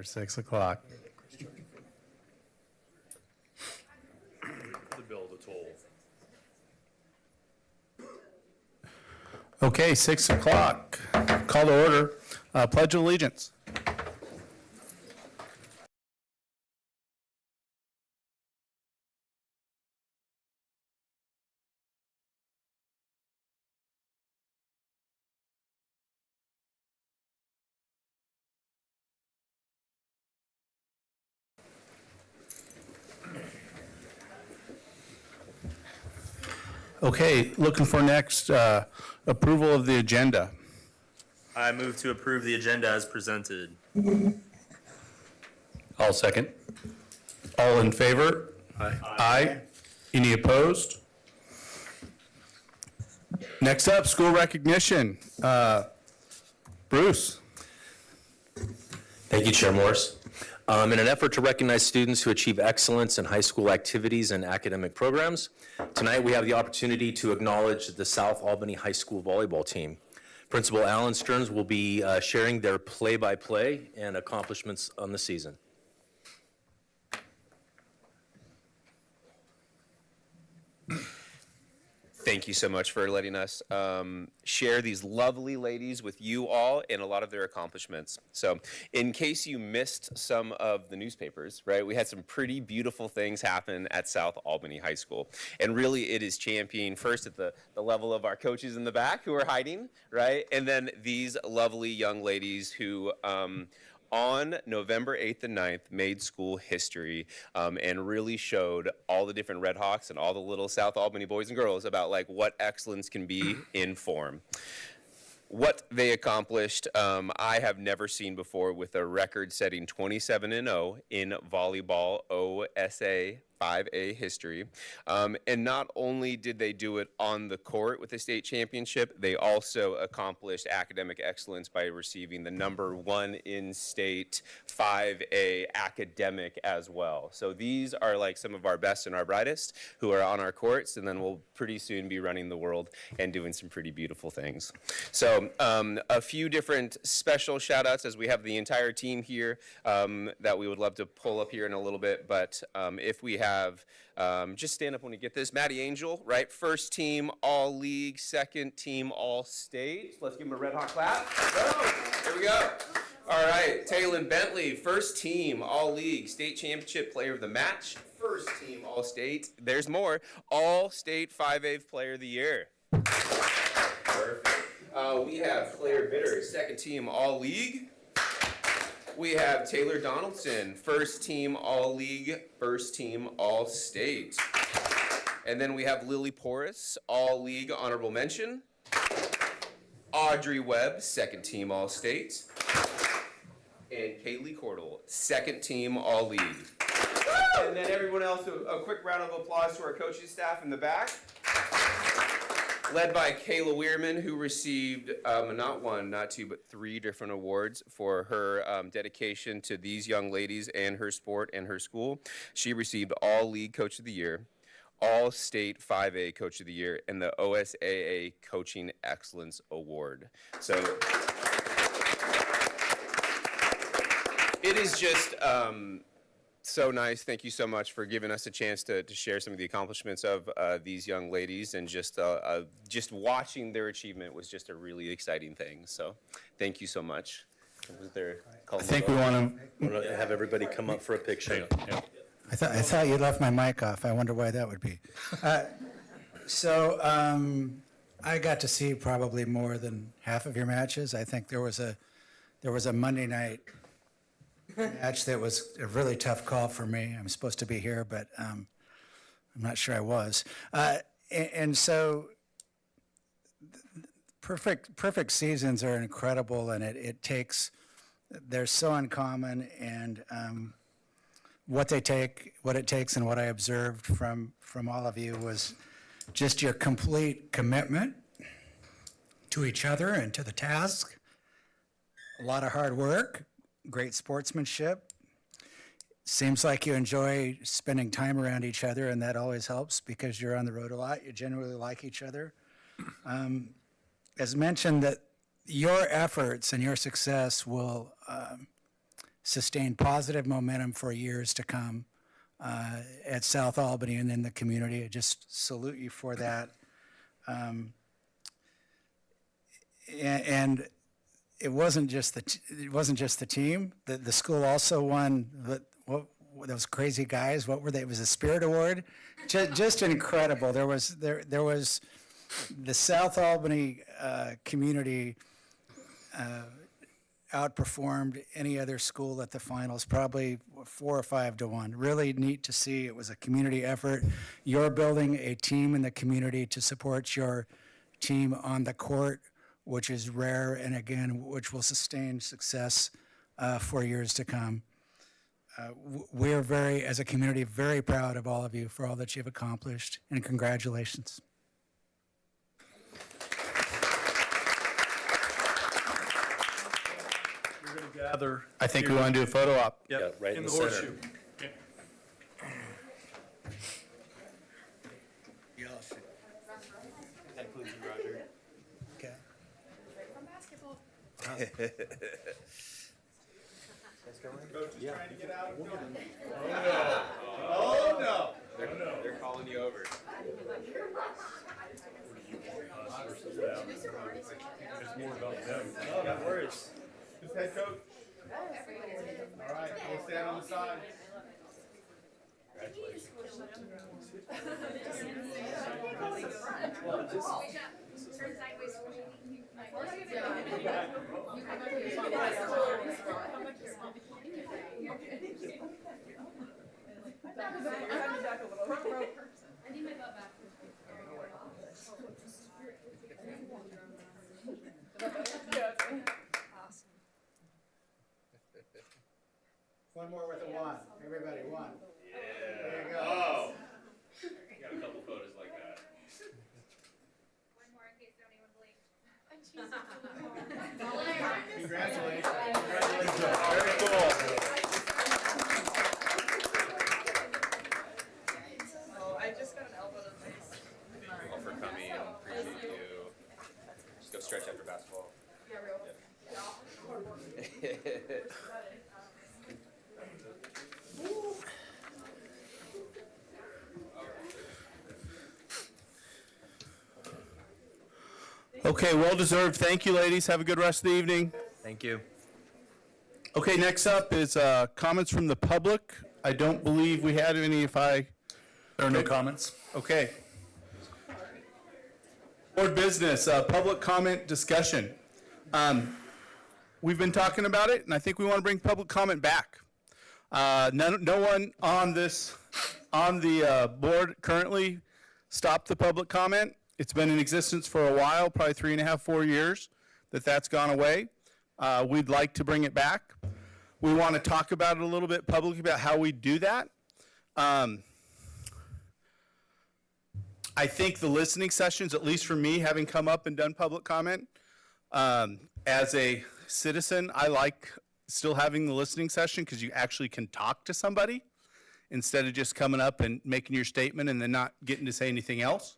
for 6 o'clock. The bill to toll. Okay, 6 o'clock. Call to order. Pledge of allegiance. Okay, looking for next approval of the agenda. I move to approve the agenda as presented. I'll second. All in favor? Aye. Aye. Any opposed? Next up, school recognition. Bruce. Thank you, Chair Morris. In an effort to recognize students who achieve excellence in high school activities and academic programs, tonight we have the opportunity to acknowledge the South Albany High School volleyball team. Principal Alan Stearns will be sharing their play-by-play and accomplishments on the season. Thank you so much for letting us share these lovely ladies with you all and a lot of their accomplishments. So in case you missed some of the newspapers, right, we had some pretty beautiful things happen at South Albany High School. And really it is championing first at the level of our coaches in the back who are hiding, right? And then these lovely young ladies who on November 8th and 9th, made school history and really showed all the different Red Hawks and all the little South Albany boys and girls about like what excellence can be in form. What they accomplished, I have never seen before with a record-setting 27-0 in volleyball OSA 5A history. And not only did they do it on the court with the state championship, they also accomplished academic excellence by receiving the #1 in-state 5A academic as well. So these are like some of our best and our brightest who are on our courts, and then we'll pretty soon be running the world and doing some pretty beautiful things. So a few different special shout outs as we have the entire team here that we would love to pull up here in a little bit, but if we have just stand up when you get this. Maddie Angel, right? First team all league, second team all state. Let's give him a Red Hot clap. There we go. All right, Taylon Bentley, first team all league, state championship player of the match, first team all state. There's more. All state 5A player of the year. Perfect. We have Claire Bitter, second team all league. We have Taylor Donaldson, first team all-league, first team all-state. And then we have Lily Porras, all-league honorable mention. Audrey Webb, second team all-state. And Kaylee Cordell, second team all-league. And then everyone else, a quick round of applause to our coaching staff in the back. Led by Kayla Weirman, who received not one, not two, but 3 different awards for her dedication to these young ladies and her sport and her school. She received All-League Coach of the Year, All-State 5A Coach of the Year, and the OSAA Coaching Excellence Award. So it is just so nice. Thank you so much for giving us a chance to share some of the accomplishments of these young ladies, and just watching their achievement was just a really exciting thing. So thank you so much. I think we want to have everybody come up for a picture. Yeah. I thought you left my mic off. I wonder why that would be. I got to see probably more than half of your matches. I think there was a Monday night match that was a really tough call for me. I'm supposed to be here, but I'm not sure I was. And so perfect seasons are incredible, and they're so uncommon, and what it takes and what I observed from all of you was just your complete commitment to each other and to the task. A lot of hard work, great sportsmanship. Seems like you enjoy spending time around each other, and that always helps because you're on the road a lot. You generally like each other. As mentioned, that your efforts and your success will sustain positive momentum for years to come at South Albany and in the community. I just salute you for that. And it wasn't just the team. The school also won what those crazy guys. What were they? It was a Spirit Award. Just incredible. There was the South Albany community outperformed any other school at the finals, probably 4 or 5 to 1. Really neat to see. It was a community effort. You're building a team in the community to support your team on the court, which is rare, and again, which will sustain success for years to come. We're as a community, very proud of all of you for all that you've accomplished, and congratulations. Gather. I think we want to do a photo op. Yep, Yeah, right in in the the center. horseshoe. Okay. Okay. They're calling you over. It's more about them. Got words. Who's head coach? All right, we'll stand on the side. One more with a 1. Everybody, 1. There you go. Oh. Got a couple photos like that. One more in case anyone blinked. Congratulations. Very cool. Oh, I just got an elbow to the face. Thank you all for coming. Appreciate you. Just go stretch after basketball. Yeah, real. Okay, well deserved. Thank you, ladies. Have a good rest of the evening. Thank you. Okay, next up is comments from the public. I don't believe we had any. There are no comments. Okay. Board business, public comment discussion. We've been talking about it, and I think we want to bring public comment back. No one on the board currently stopped the public comment. It's been in existence for a while, probably 3.5, 4 years, that's gone away. We'd like to bring it back. We want to talk about it a little bit publicly about how we do that. I think the listening sessions, at least for me, having come up and done public comment, as a citizen, I like still having the listening session because you actually can talk to somebody instead of just coming up and making your statement and then not getting to say anything else.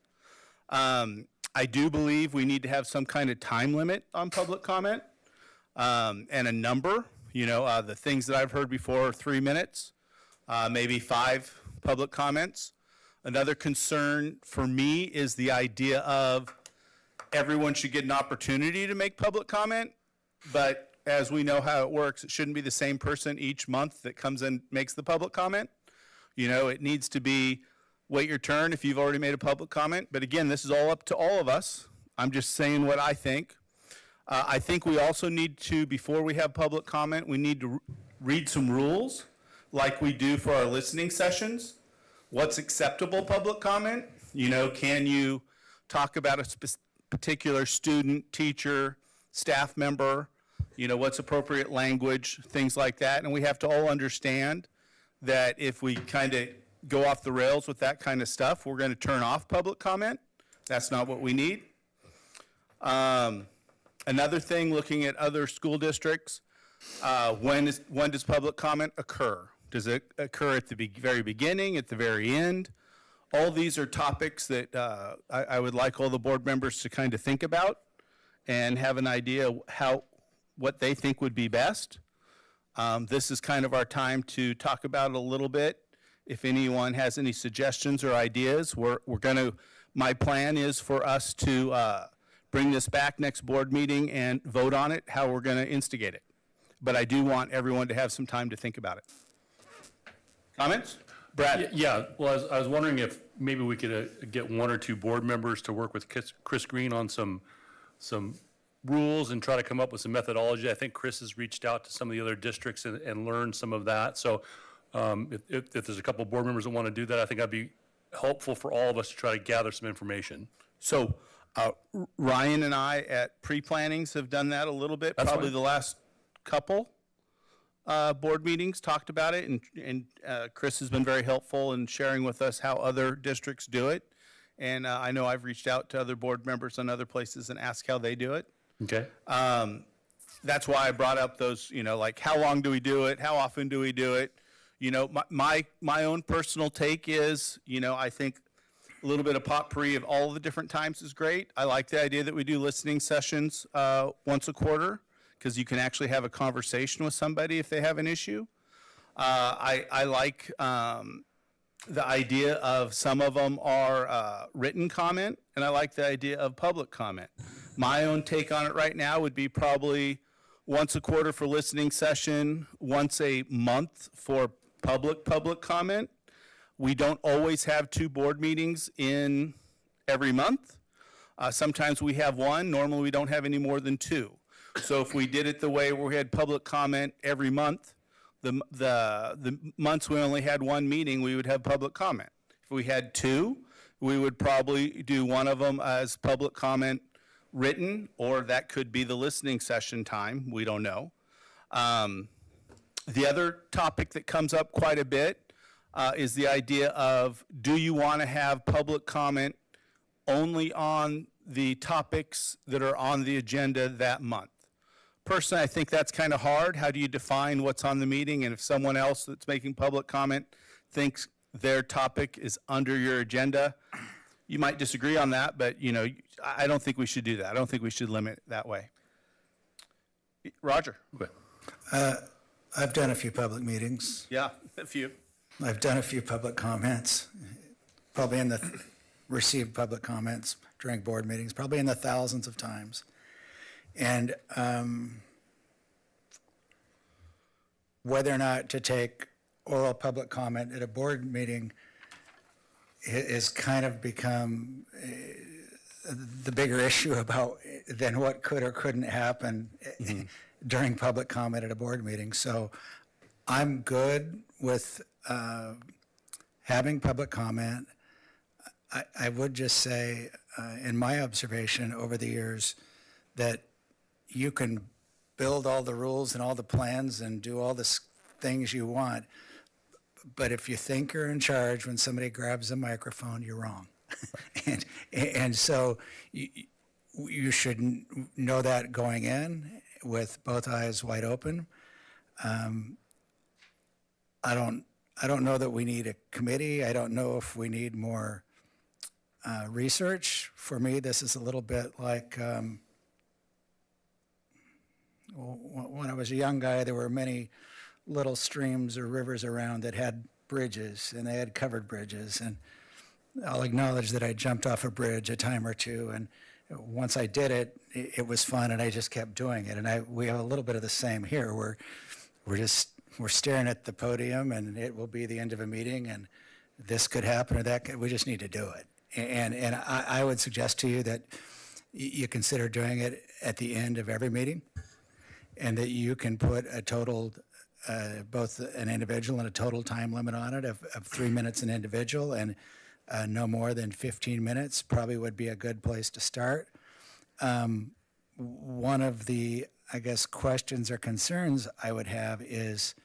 I do believe we need to have some kind of time limit on public comment, and a number. The things that I've heard before are 3 minutes, maybe 5 public comments. Another concern for me is the idea of everyone should get an opportunity to make public comment, but as we know how it works, it shouldn't be the same person each month that comes in and makes the public comment. It needs to be wait your turn if you've already made a public comment. But again, this is all up to all of us. I'm just saying what I think. I think we also need to, before we have public comment, we need to read some rules like we do for our listening sessions. What's acceptable public comment? Can you talk about a particular student, teacher, staff member? What's appropriate language, things like that. And we have to all understand that if we kind of go off the rails with that kind of stuff, we're going to turn off public comment. That's not what we need. Another thing, looking at other school districts, when does public comment occur? Does it occur at the very beginning, at the very end? All these are topics that I would like all the board members to kind of think about and have an idea what they think would be best. This is kind of our time to talk about it a little bit. If anyone has any suggestions or ideas, my plan is for us to bring this back next board meeting and vote on it, how we're going to instigate it. But I do want everyone to have some time to think about it. Comments? Brad? Yeah, well, I was wondering if maybe we could get one or two board members to work with Chris Green on some rules and try to come up with some methodology. I think Chris has reached out to some of the other districts and learned some of that. So if there's a couple board members that want to do that, I think that'd be helpful for all of us to try to gather some information. So Ryan and I at pre-plannings have done that a little bit, That's probably fine. the last couple board meetings, talked about it, and Chris has been very helpful in sharing with us how other districts do it. And I know I've reached out to other board members in other places and asked how they do it. Okay? That's why I brought up those, like how long do we do it? How often do we do it? My own personal take is, I think a little bit of potpourri of all the different times is great. I like the idea that we do listening sessions once a quarter, because you can actually have a conversation with somebody if they have an issue. I like the idea of some of them are written comment, and I like the idea of public comment. My own take on it right now would be probably once a quarter for listening session, once a month for public comment. We don't always have 2 board meetings in every month. Sometimes we have 1. Normally, we don't have any more than 2. So if we did it the way where we had public comment every month, the months we only had 1 meeting, we would have public comment. If we had 2, we would probably do one of them as public comment written, or that could be the listening session time. We don't know. The other topic that comes up quite a bit is the idea of, do you want to have public comment only on the topics that are on the agenda that month? Personally, I think that's kind of hard. How do you define what's on the meeting? And if someone else that's making public comment thinks their topic is under your agenda, you might disagree on that, but I don't think we should do that. I don't think we should limit it that way. Roger? I've done a few public meetings. Yeah, a few. I've done a few public comments, probably received public comments during board meetings, probably in the thousands of times. And whether or not to take oral public comment at a board meeting has kind of become the bigger issue than what could or couldn't happen during public comment at a board meeting. So I'm good with having public comment. I would just say, in my observation over the years, that you can build all the rules and all the plans and do all the things you want, but if you think you're in charge when somebody grabs a microphone, you're wrong. and so you should know that going in with both eyes wide open. I don't know that we need a committee. I don't know if we need more research. For me, this is a little bit like when I was a young guy, there were many little streams or rivers around that had bridges, and they had covered bridges. And I'll acknowledge that I jumped off a bridge a time or two, and once I did it, it was fun, and I just kept doing it. And we have a little bit of the same here, where we're staring at the podium, and it will be the end of a meeting, and this could happen or that could. We just need to do it. And I would suggest to you that you consider doing it at the end of every meeting, and that you can put a total, both an individual and a total time limit on it of 3 minutes an individual, and no more than 15 minutes probably would be a good place to start. One of the, I guess, questions or concerns I would have is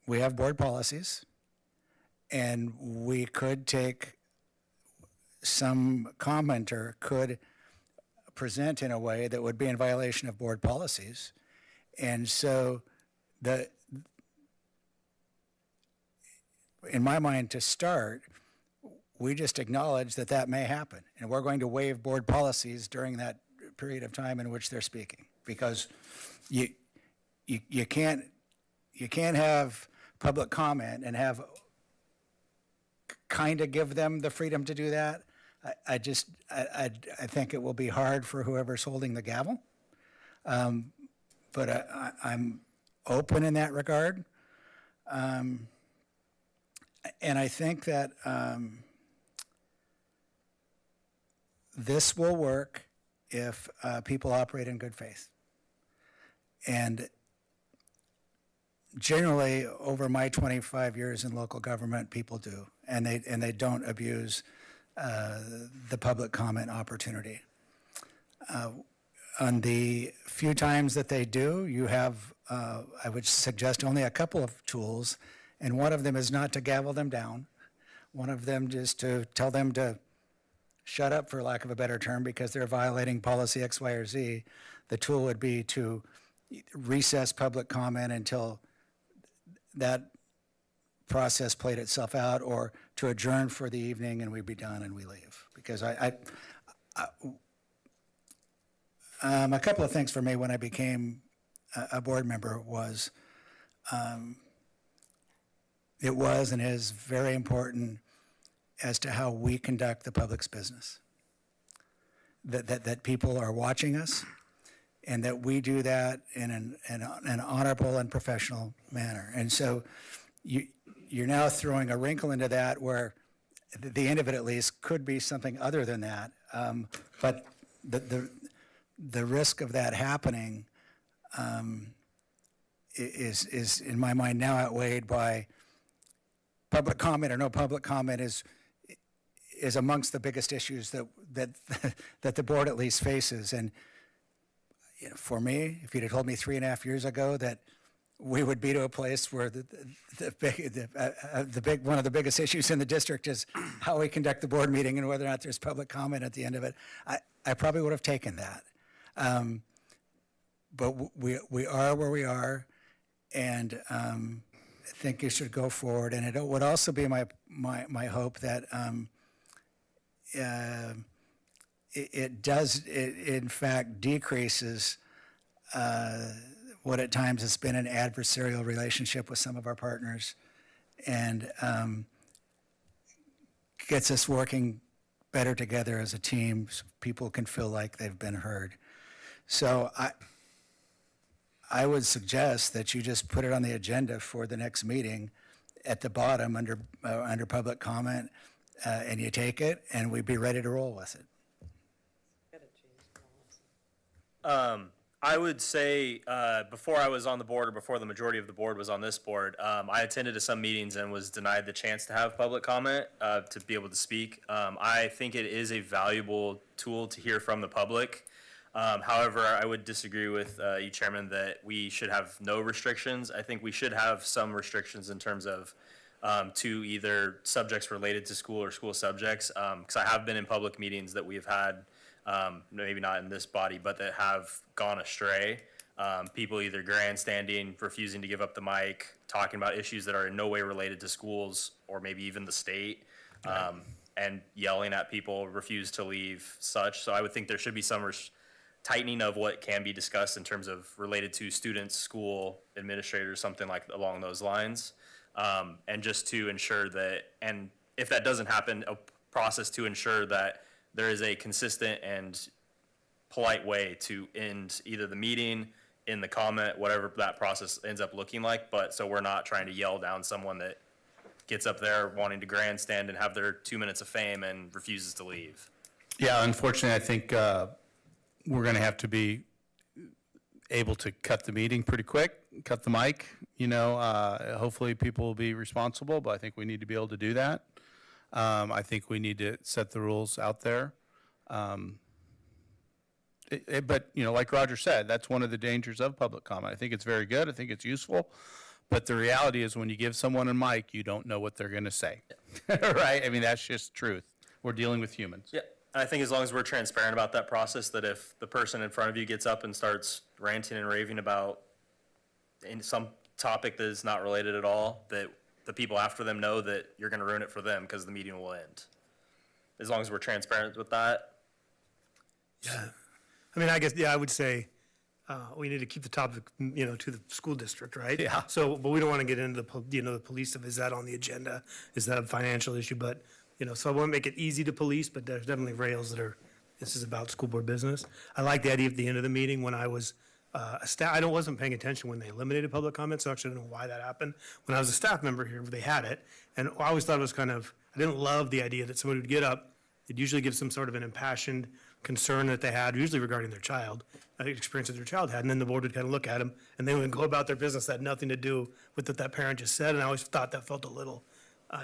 we have board policies, and we could take, some commenter could present in a way that would be in violation of board policies. And so in my mind, to start, we just acknowledge that that may happen. And we're going to waive board policies during that period of time in which they're speaking. Because you can't have public comment and have kind of give them the freedom to do that. I think it will be hard for whoever's holding the gavel. But I'm open in that regard. And I think that this will work if people operate in good faith. And generally, over my 25 years in local government, people do, and they don't abuse the public comment opportunity. On the few times that they do, you have, I would suggest, only a couple of tools, and one of them is not to gavel them down. One of them is to tell them to shut up, for lack of a better term, because they're violating policy X, Y, or Z. The tool would be to recess public comment until that process played itself out, or to adjourn for the evening and we'd be done and we leave. Because a couple of things for me when I became a board member was, it was and is very important as to how we conduct the public's business. That people are watching us, and that we do that in an honorable and professional manner. And so you're now throwing a wrinkle into that where the end of it, at least, could be something other than that. But the risk of that happening is in my mind now outweighed by public comment or no public comment is amongst the biggest issues that the board at least faces. And you know, for me, if you'd have told me 3.5 years ago that we would be to a place where one of the biggest issues in the district is how we conduct the board meeting and whether or not there's public comment at the end of it, I probably would have taken that. But we are where we are, and I think you should go forward. And it would also be my hope that it in fact decreases what at times has been an adversarial relationship with some of our partners, and gets us working better together as a team so people can feel like they've been heard. So I would suggest that you just put it on the agenda for the next meeting at the bottom under public comment, and you take it, and we'd be ready to roll with it. I would say before I was on the board, or before the majority of the board was on this board, I attended to some meetings and was denied the chance to have public comment, to be able to speak. I think it is a valuable tool to hear from the public. However, I would disagree with you, Chairman, that we should have no restrictions. I think we should have some restrictions in terms of to either subjects related to school or school subjects, because I have been in public meetings that we've had, maybe not in this body, but that have gone astray. People either grandstanding, refusing to give up the mic, talking about issues that are in no way related to schools or maybe even the state, and yelling at people, refuse to leave, such. So I would think there should be some tightening of what can be discussed in terms of related to students, school, administrators, something like along those lines. And just to ensure that, and if that doesn't happen, a process to ensure that there is a consistent and polite way to end either the meeting, in the comment, whatever that process ends up looking like. But so we're not trying to yell down someone that gets up there wanting to grandstand and have their 2 minutes of fame and refuses to leave. Yeah, unfortunately, I think we're going to have to be able to cut the meeting pretty quick, cut the mic. You know, hopefully people will be responsible, but I think we need to be able to do that. I think we need to set the rules out there. But, you know, like Roger said, that's one of the dangers of public comment. I think it's very good. I think it's useful. But the reality is when you give someone a mic, you don't know what they're going to say. Right? I mean, that's just truth. We're dealing with humans. Yeah, and I think as long as we're transparent about that process, that if the person in front of you gets up and starts ranting and raving about some topic that is not related at all, that the people after them know that you're going to ruin it for them because the meeting will end. As long as we're transparent with that. Yeah. I mean, I guess, yeah, I would say we need to keep the topic, to the school district, right? Yeah. So, but we don't want to get into the police of, is that on the agenda? Is that a financial issue? But, so I want to make it easy to police, but there's definitely rails that are, this is about school board business. I like the idea at the end of the meeting when I was a staff, I wasn't paying attention when they eliminated public comment, so actually I don't know why that happened. When I was a staff member here, they had it, and I always thought it was I didn't love the idea that somebody would get up, they'd usually give some sort of an impassioned concern that they had, usually regarding their child, experience that their child had, and then the board would kind of look at them, and they would go about their business that had nothing to do with what that parent just said, and I always thought that felt a little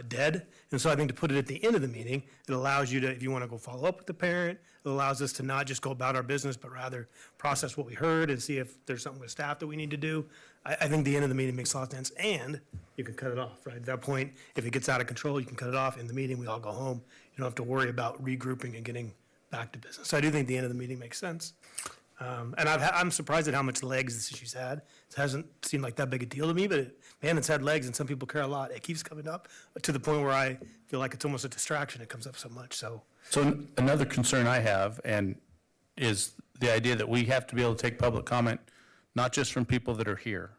dead. And so I think to put it at the end of the meeting, it allows you to, if you want to go follow up with the parent, it allows us to not just go about our business, but rather process what we heard and see if there's something with staff that we need to do. I think the end of the meeting makes a lot of sense, and you can cut it off, right? At that point, if it gets out of control, you can cut it off. In the meeting, we all go home. You don't have to worry about regrouping and getting back to business. So I do think the end of the meeting makes sense. And I'm surprised at how much legs this issue's had. It hasn't seemed like that big a deal to me, but man, it's had legs, and some people care a lot. It keeps coming up to the point where I feel like it's almost a distraction. It comes up so much, so. So another concern I have is the idea that we have to be able to take public comment, not just from people that are here,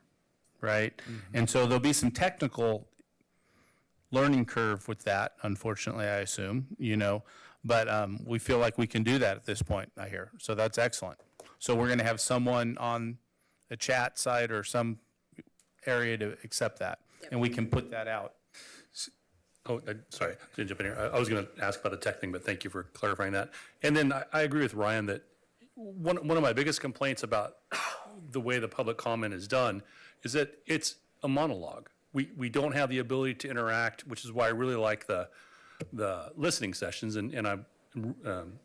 right? And so there'll be some technical learning curve with that, unfortunately, I assume, but we feel like we can do that at this point, I hear. So that's excellent. So we're going to have someone on a chat site or some area to accept that, and we can put that out. Oh, sorry, to jump in here. I was going to ask about the tech thing, but thank you for clarifying that. And then I agree with Ryan that one of my biggest complaints about the way the public comment is done is that it's a monologue. We don't have the ability to interact, which is why I really like the listening sessions, and I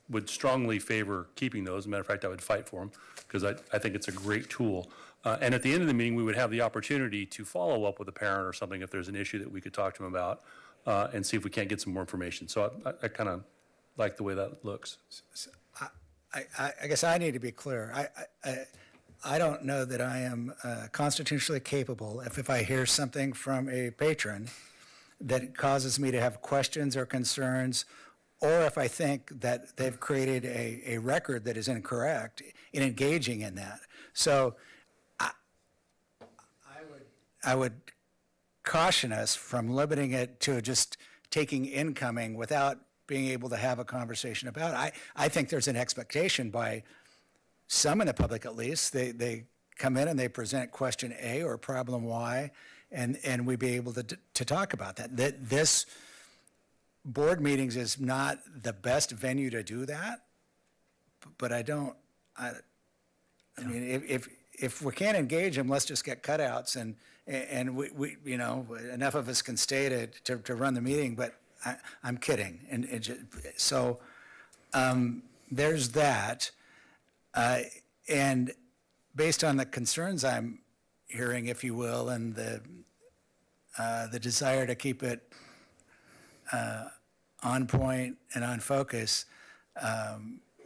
would strongly favor keeping those. As a matter of fact, I would fight for them because I think it's a great tool. And at the end of the meeting, we would have the opportunity to follow up with a parent or something if there's an issue that we could talk to them about and see if we can't get some more information. So I kind of like the way that looks. I guess I need to be clear. I don't know that I am constitutionally capable if I hear something from a patron that causes me to have questions or concerns, or if I think that they've created a record that is incorrect in engaging in that. So I would caution us from limiting it to just taking incoming without being able to have a conversation about it. I think there's an expectation by some in the public, at least. They come in and they present question A or problem Y, and we be able to talk about that. This board meetings is not the best venue to do that, but I mean, if we can't engage them, let's just get cutouts and we enough of us can stay to run the meeting, but I'm kidding. So there's that. And based on the concerns I'm hearing, if you will, and the desire to keep it on point and on focus,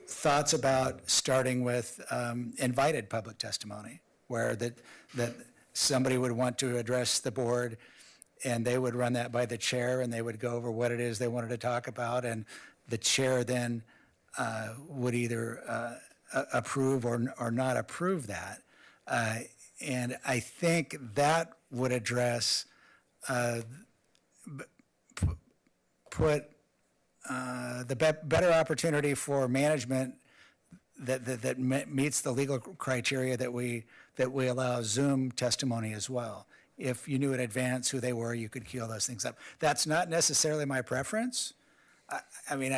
thoughts about starting with invited public testimony, where that somebody would want to address the board, and they would run that by the chair, and they would go over what it is they wanted to talk about, and the chair then would either approve or not approve that. And I think that would address, put the better opportunity for management that meets the legal criteria that we allow Zoom testimony as well. If you knew in advance who they were, you could queue those things up. That's not necessarily my preference. I mean,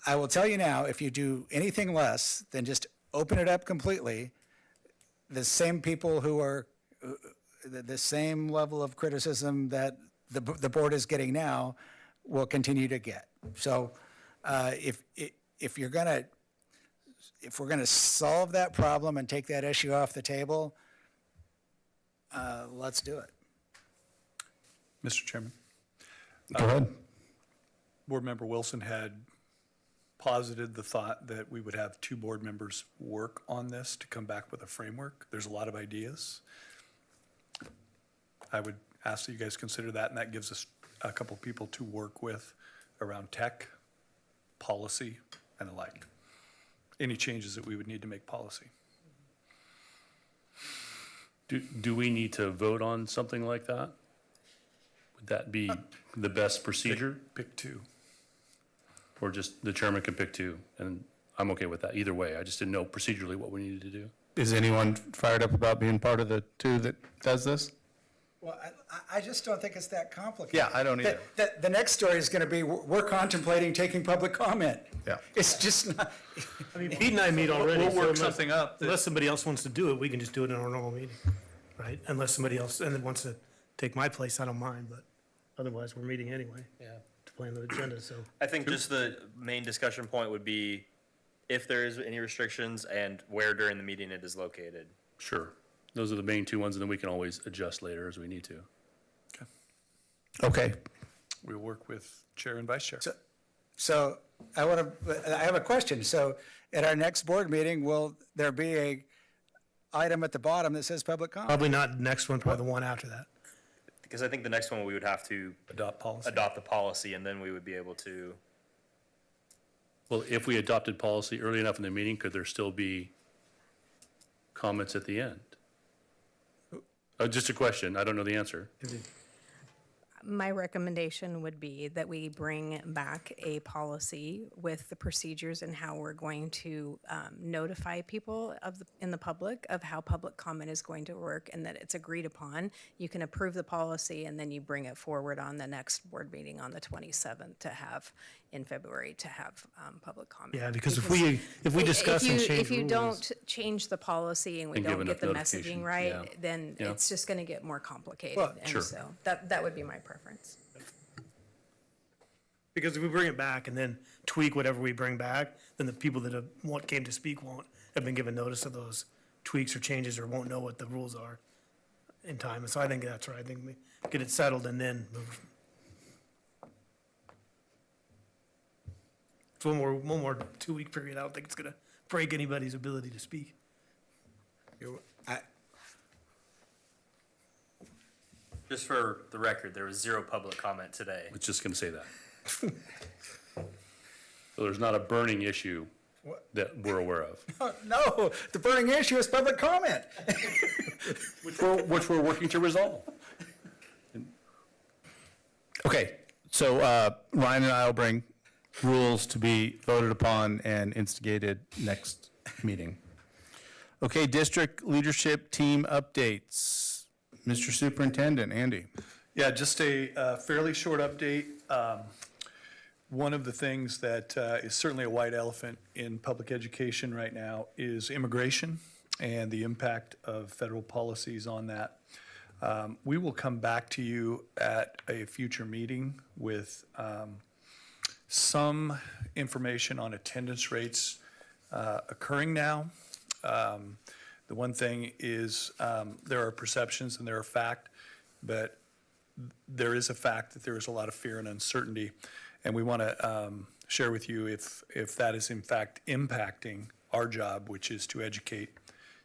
I will tell you now, if you do anything less than just open it up completely, the same people who are the same level of criticism that the board is getting now will continue to get. So if we're gonna solve that problem and take that issue off the table, let's do it. Mr. Chairman, Go ahead. Board Member Wilson had posited the thought that we would have 2 board members work on this to come back with a framework. There's a lot of ideas. I would ask that you guys consider that, and that gives us a couple people to work with around tech, policy, and the like. any changes that we would need to make policy. Do we need to vote on something like that? Would that be the best procedure? Pick two. Or just the chairman can pick two? And I'm okay with that either way. I just didn't know procedurally what we needed to do. Is anyone fired up about being part of the two that does this? Well, I just don't think it's that complicated. Yeah, I don't either. The next story is going to be, we're contemplating taking public comment. Yeah. It's just not, I mean, Pete and I meet already. We'll so work unless- something up that- Unless somebody else wants to do it, we can just do it in our normal meeting, right? Unless somebody else, and then wants to take my place, I don't mind, but otherwise, we're meeting anyway. Yeah. To plan the agenda, so. I think just the main discussion point would be if there is any restrictions and where during the meeting it is located. Sure. Those are the main two ones, and then we can always adjust later as we need to. Okay. We'll work with chair and vice chair. so I have a question. So at our next board meeting, will there be a item at the bottom that says public comment? Probably not the next one, probably the one after that. Because I think the next one, we would have to Adopt policy. adopt the policy, and then we would be able to, Well, if we adopted policy early enough in the meeting, could there still be comments at the end? Just a question. I don't know the answer. My recommendation would be that we bring back a policy with the procedures and how we're going to notify people in the public of how public comment is going to work, and that it's agreed upon. You can approve the policy, and then you bring it forward on the next board meeting on the 27th in February to have public comment. Yeah, because if we discuss and change If you rules- don't change the policy and we And give don't get the enough notification, messaging right, yeah. then Yeah. it's just going to get more complicated. Well, And sure. so that would be my preference. Because if we bring it back and then tweak whatever we bring back, then the people that came to speak won't have been given notice of those tweaks or changes or won't know what the rules are in time. And so I think that's right. I think we get it settled and then move. It's one more 2-week period. I don't think it's gonna break anybody's ability to speak. just for the record, there was 0 public comment today. I was just going to say that. So there's not a burning issue that we're aware of, No, the burning issue is public comment. which we're working to resolve. Okay, so Ryan and I will bring rules to be voted upon and instigated next meeting. Okay, district leadership team updates. Mr. Superintendent, Andy. Yeah, just a fairly short update. One of the things that is certainly a white elephant in public education right now is immigration and the impact of federal policies on that. We will come back to you at a future meeting with some information on attendance rates occurring now. The one thing is there are perceptions and there are fact, but there is a fact that there is a lot of fear and uncertainty. And we want to share with you if that is in fact impacting our job, which is to educate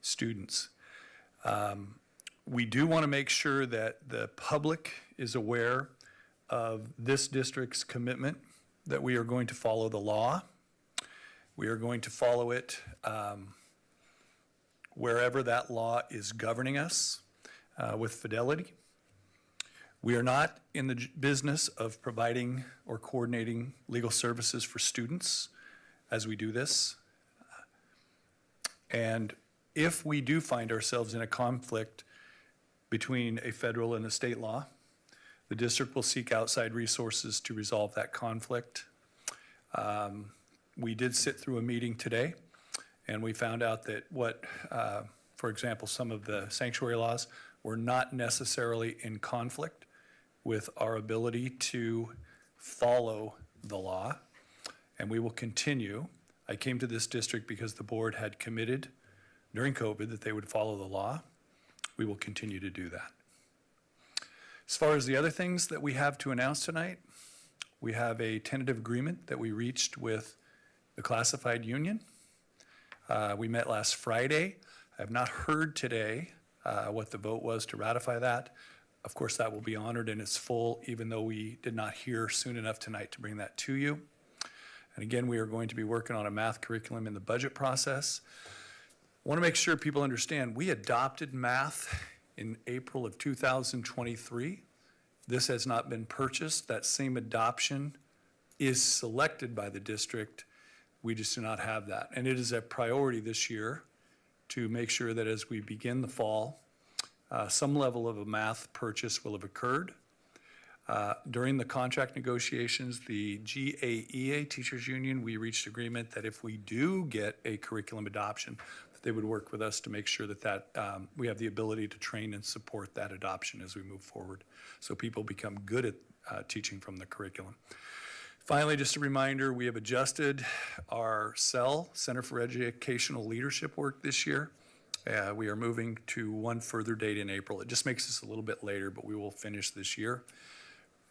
students. We do want to make sure that the public is aware of this district's commitment that we are going to follow the law. We are going to follow it wherever that law is governing us with fidelity. We are not in the business of providing or coordinating legal services for students as we do this. And if we do find ourselves in a conflict between a federal and a state law, the district will seek outside resources to resolve that conflict. We did sit through a meeting today, and we found out that for example, some of the sanctuary laws were not necessarily in conflict with our ability to follow the law, and we will continue. I came to this district because the board had committed during COVID that they would follow the law. We will continue to do that. As far as the other things that we have to announce tonight, we have a tentative agreement that we reached with the classified union. We met last Friday. I have not heard today what the vote was to ratify that. Of course, that will be honored in its full, even though we did not hear soon enough tonight to bring that to you. And again, we are going to be working on a math curriculum in the budget process. I want to make sure people understand, we adopted math in April of 2023. This has not been purchased. That same adoption is selected by the district. We just do not have that. And it is a priority this year to make sure that as we begin the fall, some level of a math purchase will have occurred. During the contract negotiations, the GAEA Teachers Union, we reached agreement that if we do get a curriculum adoption, that they would work with us to make sure that we have the ability to train and support that adoption as we move forward, so people become good at teaching from the curriculum. Finally, just a reminder, we have adjusted our CEL, Center for Educational Leadership work this year. We are moving to one further date in April. It just makes us a little bit later, but we will finish this year.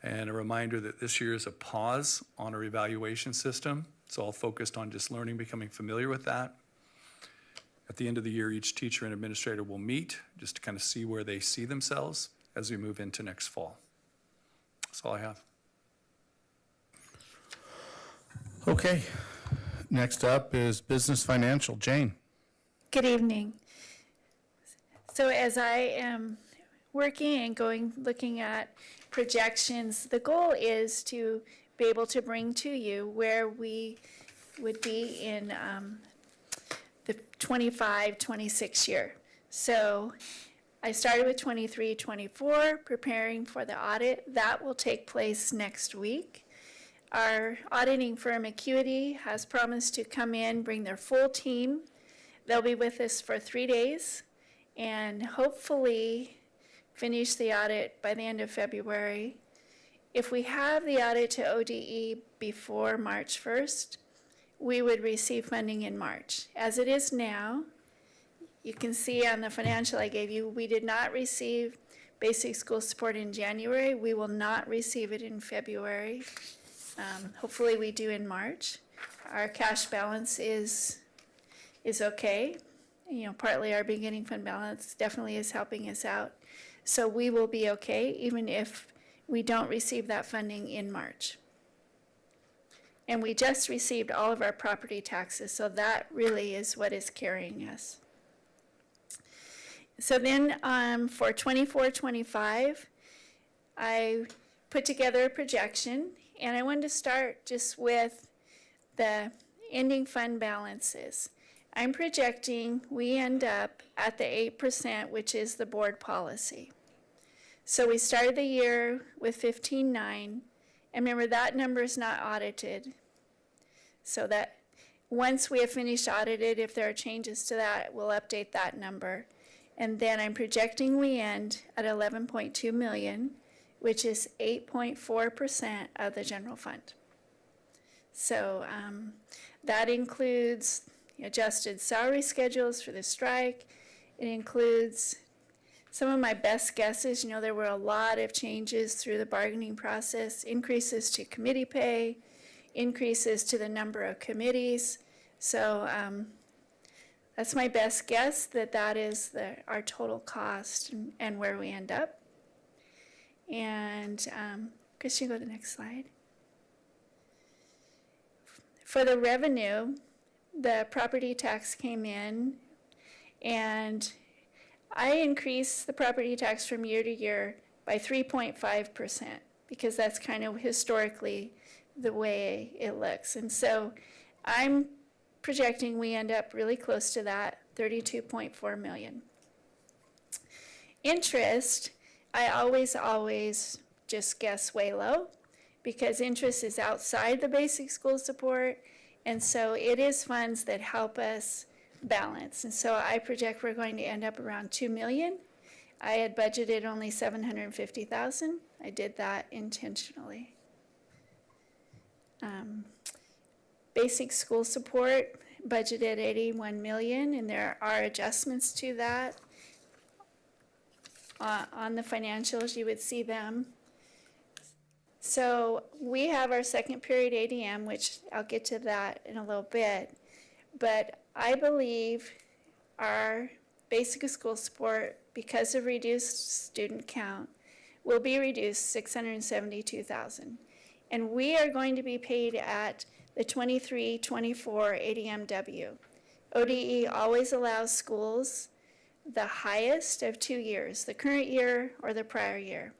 And a reminder that this year is a pause on our evaluation system. It's all focused on just learning, becoming familiar with that. At the end of the year, each teacher and administrator will meet just to kind of see where they see themselves as we move into next fall. That's all I have. Okay. Next up is Business Financial. Jane. Good evening. So as I am working and looking at projections, the goal is to be able to bring to you where we would be in the 25-26 year. So I started with 23-24, preparing for the audit. That will take place next week. Our auditing firm, Acuity, has promised to come in, bring their full team. They'll be with us for 3 days and hopefully finish the audit by the end of February. If we have the audit to ODE before March 1st, we would receive funding in March. As it is now, you can see on the financial I gave you, we did not receive basic school support in January. We will not receive it in February. Hopefully we do in March. Our cash balance is okay. You know, partly our beginning fund balance definitely is helping us out. So we will be okay even if we don't receive that funding in March. And we just received all of our property taxes, so that really is what is carrying us. So then for 24-25, I put together a projection, and I wanted to start just with the ending fund balances. I'm projecting we end up at the 8%, which is the board policy. So we started the year with 15.9, and remember that number is not audited. So that once we have finished audited, if there are changes to that, we'll update that number. And then I'm projecting we end at 11.2 million, which is 8.4% of the general fund. So that includes adjusted salary schedules for the strike. It includes some of my best guesses. You know, there were a lot of changes through the bargaining process, increases to committee pay, increases to the number of committees. So that's my best guess that is our total cost and where we end up. And Chris, you go to the next slide. For the revenue, the property tax came in, and I increased the property tax from year to year by 3.5% because that's kind of historically the way it looks. And so I'm projecting we end up really close to that, 32.4 million. Interest, I always just guess way low because interest is outside the basic school support, and so it is funds that help us balance. And so I project we're going to end up around 2 million. I had budgeted only 750,000. I did that intentionally. Basic school support budgeted 81 million, and there are adjustments to that. On the financials, you would see them. So we have our second period ADM, which I'll get to that in a little bit, but I believe our basic school support, because of reduced student count, will be reduced 672,000. And we are going to be paid at the 23-24 ADMW. ODE always allows schools the highest of 2 years, the current year or the prior year.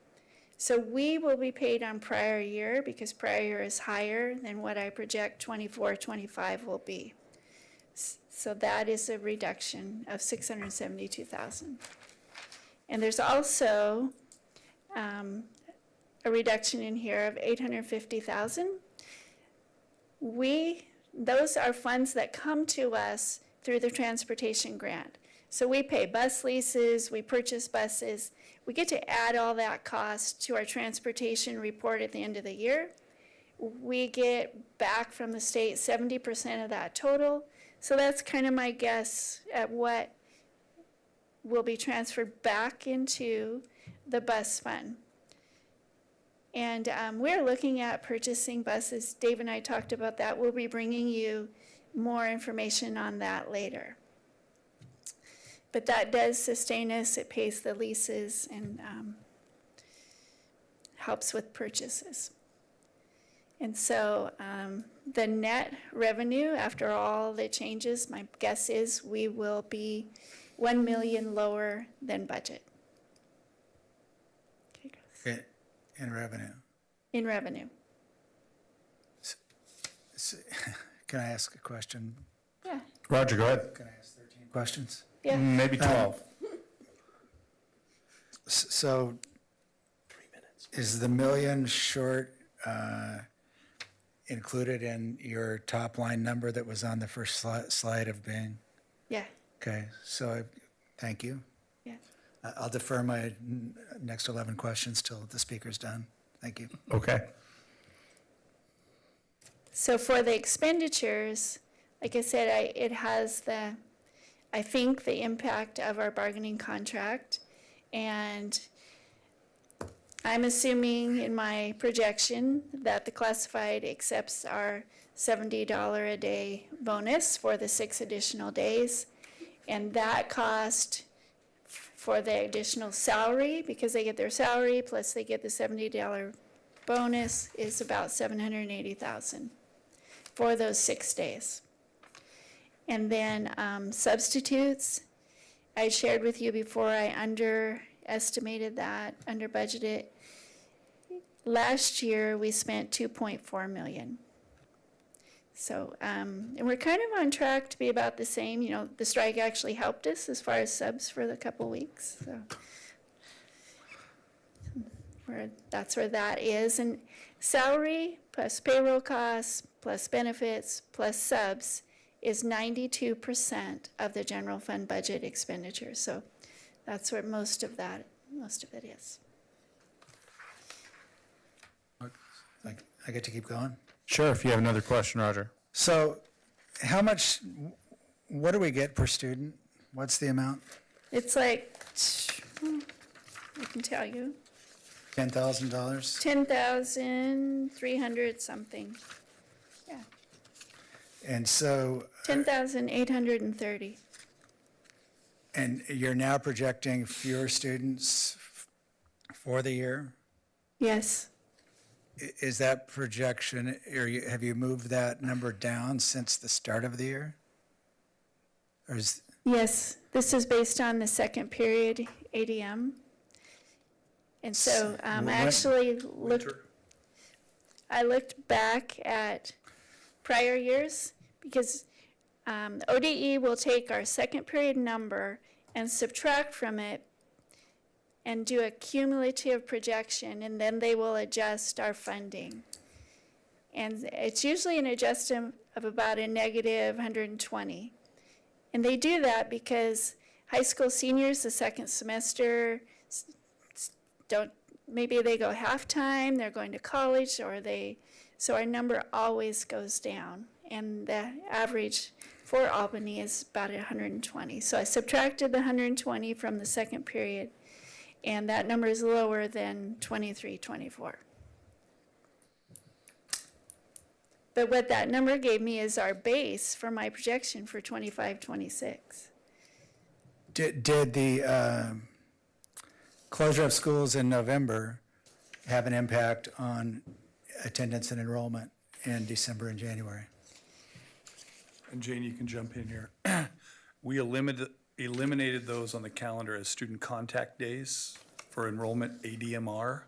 So we will be paid on prior year because prior year is higher than what I project 24-25 will be. So that is a reduction of $672,000. And there's also a reduction in here of $850,000. Those are funds that come to us through the transportation grant. So we pay bus leases, we purchase buses, we get to add all that cost to our transportation report at the end of the year. We get back from the state 70% of that total. So that's kind of my guess at what will be transferred back into the bus fund. And we're looking at purchasing buses. Dave and I talked about that. We'll be bringing you more information on that later. But that does sustain us. It pays the leases and helps with purchases. And so the net revenue after all the changes, my guess is we will be 1 million lower than budget. Okay, Chris. In revenue. In revenue. Can I ask a question? Yeah, Roger, go ahead. Can I ask 13 questions? yeah. Maybe 12. So is the million short included in your top line number that was on the first slide of being? Yeah, Okay, so thank you. yeah. I'll defer my next 11 questions till the speaker's done. Thank you. Okay. So for the expenditures, like I said, it has I think the impact of our bargaining contract. And I'm assuming in my projection that the classified accepts our $70 a day bonus for the 6 additional days. And that cost for the additional salary, because they get their salary plus they get the $70 bonus, is about $780,000 for those 6 days. And then substitutes, I shared with you before, I underestimated that, under budgeted. Last year, we spent $2.4 million. So, and we're kind of on track to be about the same. You know, the strike actually helped us as far as subs for the couple weeks. So, that's where that is. And salary plus payroll costs plus benefits plus subs is 92% of the general fund budget expenditure. So that's where most of it is. I get to keep going? Sure, if you have another question, Roger. So how much, what do we get per student? What's the amount? It's like, I can tell you, $10,000? 10,300 something. Yeah, And so, 10,830. and you're now projecting fewer students for the year? Yes, Is that projection, or have you moved that number down since the start of the year? Or is, yes, this is based on the second period ADM. And so I actually looked back at prior years because ODE will take our second period number and subtract from it and do a cumulative projection, and then they will adjust our funding. And it's usually an adjustment of about a negative 120. And they do that because high school seniors, the second semester, maybe they go half-time, they're going to college, so our number always goes down. And the average for Albany is about 120. So I subtracted the 120 from the second period, and that number is lower than 23-24. But what that number gave me is our base for my projection for 25-26. did the closure of schools in November have an impact on attendance and enrollment in December and January. And Jane, you can jump in here. We eliminated those on the calendar as student contact days for enrollment, ADMR.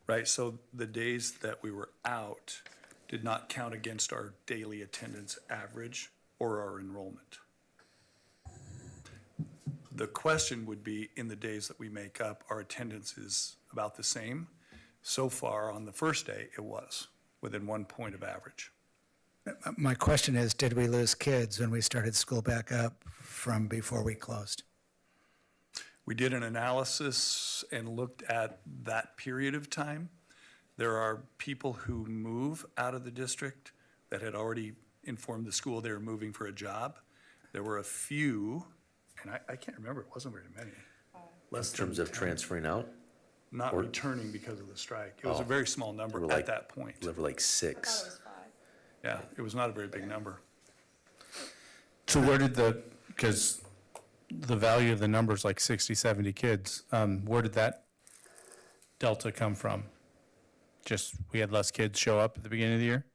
Right, so the days that we were out did not count against our daily attendance average or our enrollment. The question would be, in the days that we make up, our attendance is about the same. So far, on the first day, it was within 1 point of average. My question is, did we lose kids when we started school back up from before we closed? We did an analysis and looked at that period of time. There are people who move out of the district that had already informed the school they were moving for a job. There were a few, and I can't remember, it wasn't very many. In terms of transferring out, Not or- returning because of the strike. It was a Oh. very small number There were at like- that point. there were like 6. Yeah, it was not a very big number. So where did because the value of the number's like 60, 70 kids, where did that delta come from? Just, we had less kids show up at the beginning of the year?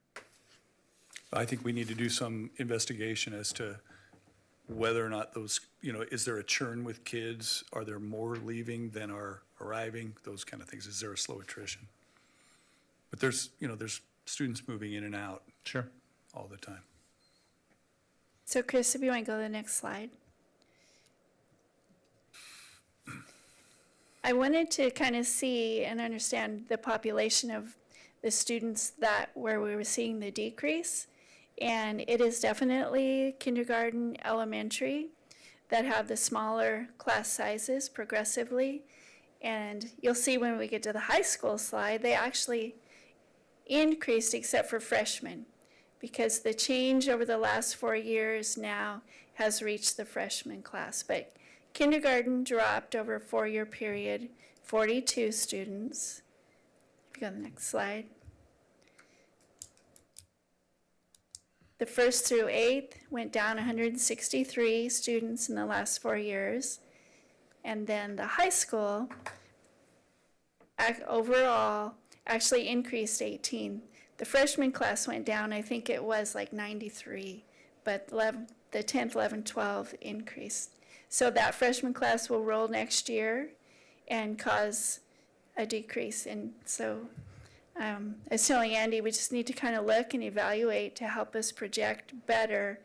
I think we need to do some investigation as to whether or not those, is there a churn with kids? Are there more leaving than are arriving? Those kind of things. Is there a slow attrition? But there's students moving in and out Sure. all the time. So Chris, if you want to go to the next slide. I wanted to kind of see and understand the population of the students where we were seeing the decrease. And it is definitely kindergarten, elementary that have the smaller class sizes progressively. And you'll see when we get to the high school slide, they actually increased except for freshmen, because the change over the last 4 years now has reached the freshman class. But kindergarten dropped over a 4-year period, 42 students. If you go to the next slide. The 1st through 8th went down 163 students in the last 4 years. And then the high school overall actually increased 18. The freshman class went down, I think it was like 93, but the 10th, 11th, 12th increased. So that freshman class will roll next year and cause a decrease. And so I was telling Andy, we just need to kind of look and evaluate to help us project better,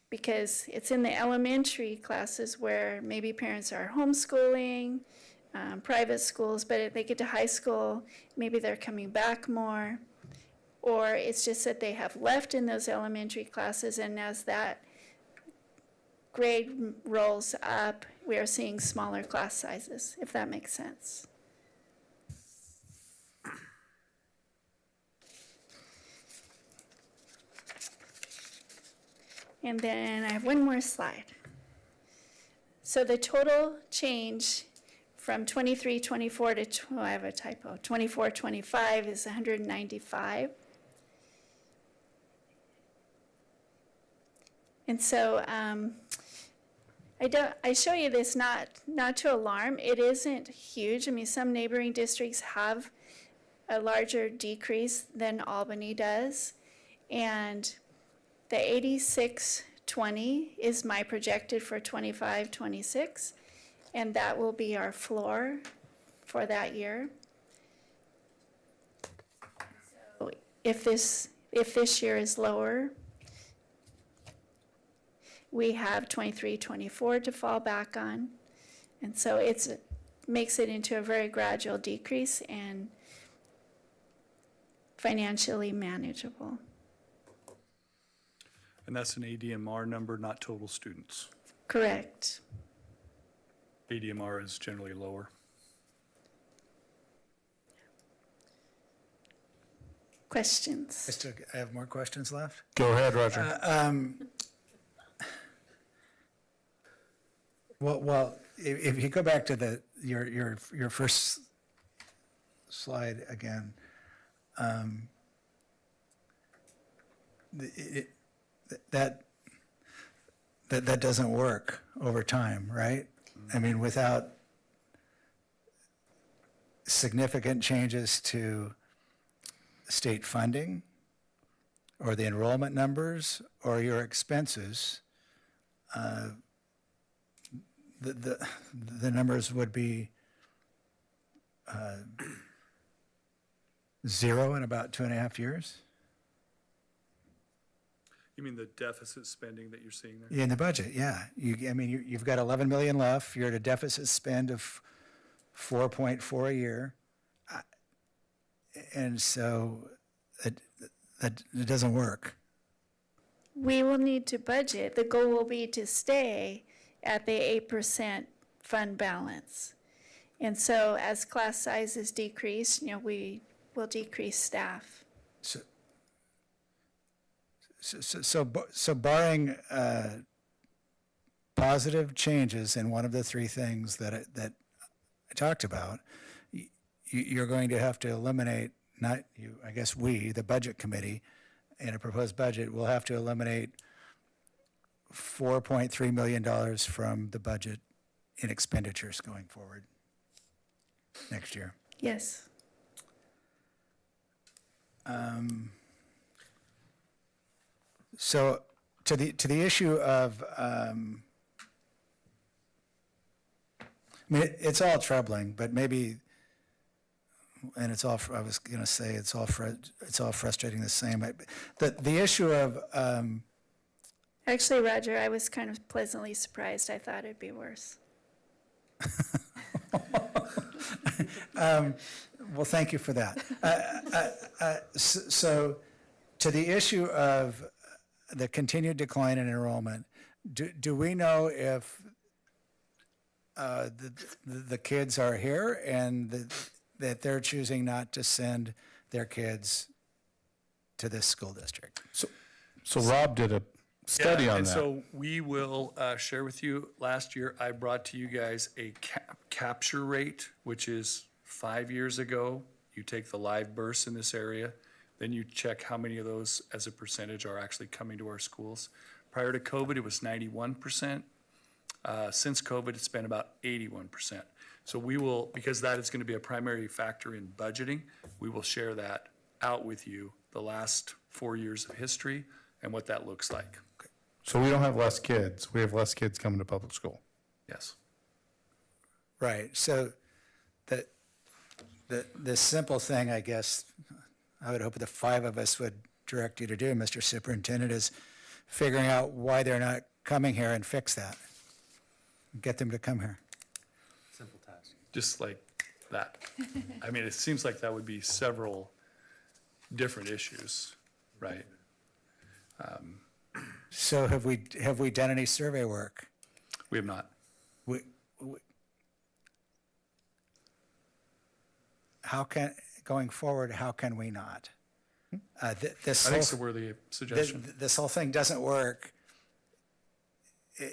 because it's in the elementary classes where maybe parents are homeschooling, private schools, but if they get to high school, maybe they're coming back more, or it's just that they have left in those elementary classes, and as that grade rolls up, we are seeing smaller class sizes, if that makes sense. And then I have one more slide. So the total change from 23-24 to, I have a typo, 24-25 is 195. And so I show you this not to alarm. It isn't huge. I mean, some neighboring districts have a larger decrease than Albany does. And the 8620 is my projected for 25-26, and that will be our floor for that year. So if this year is lower, we have 23-24 to fall back on, and so it makes it into a very gradual decrease and financially manageable. And that's an ADMR number, not total students. Correct. ADMR is generally lower. Questions? I have more questions left. Go ahead, Roger. Well, if you go back to your first slide again, that doesn't work over time, right? I mean, without significant changes to state funding or the enrollment numbers or your expenses, the numbers would be zero in about 2.5 years You mean the deficit spending that you're seeing there? in the budget. Yeah, you've got 11 million left. You're at a deficit spend of 4.4 a year, and so that it doesn't work. We will need to budget. The goal will be to stay at the 8% fund balance. And so as class sizes decrease, we will decrease staff. So barring positive changes in one of the three things that I talked about, you're going to have to eliminate, not you, I guess we, the budget committee, in a proposed budget, will have to eliminate $4.3 million from the budget in expenditures going forward next year. Yes. So to the issue of, I mean, it's all troubling, but maybe, and it's all, I was going to say, it's all frustrating the same. The issue of, Actually, Roger, I was kind of pleasantly surprised. I thought it'd be worse. well, thank you for that. So to the issue of the continued decline in enrollment, do we know if the kids are here and that they're choosing not to send their kids to this school district? So Rob did a study on And that. so we will share with you, last year, I brought to you guys a capture rate, which is 5 years ago. You take the live births in this area, then you check how many of those as a percentage are actually coming to our schools. Prior to COVID, it was 91%. Since COVID, it's been about 81%. So we will, because that is going to be a primary factor in budgeting, we will share that out with you, the last 4 years of history and what that looks like. So we don't have less kids. We have less kids coming to public school. Yes. Right. So the simple thing, I guess, I would hope the five of us would direct you to do, Mr. Superintendent, is figuring out why they're not coming here and fix that. Get them to come here. Simple task. Just like that. I mean, it seems like that would be several different issues, right? So have we done any survey work? We have not. Going forward, how can we not? I think it's a worthy suggestion. This whole thing doesn't work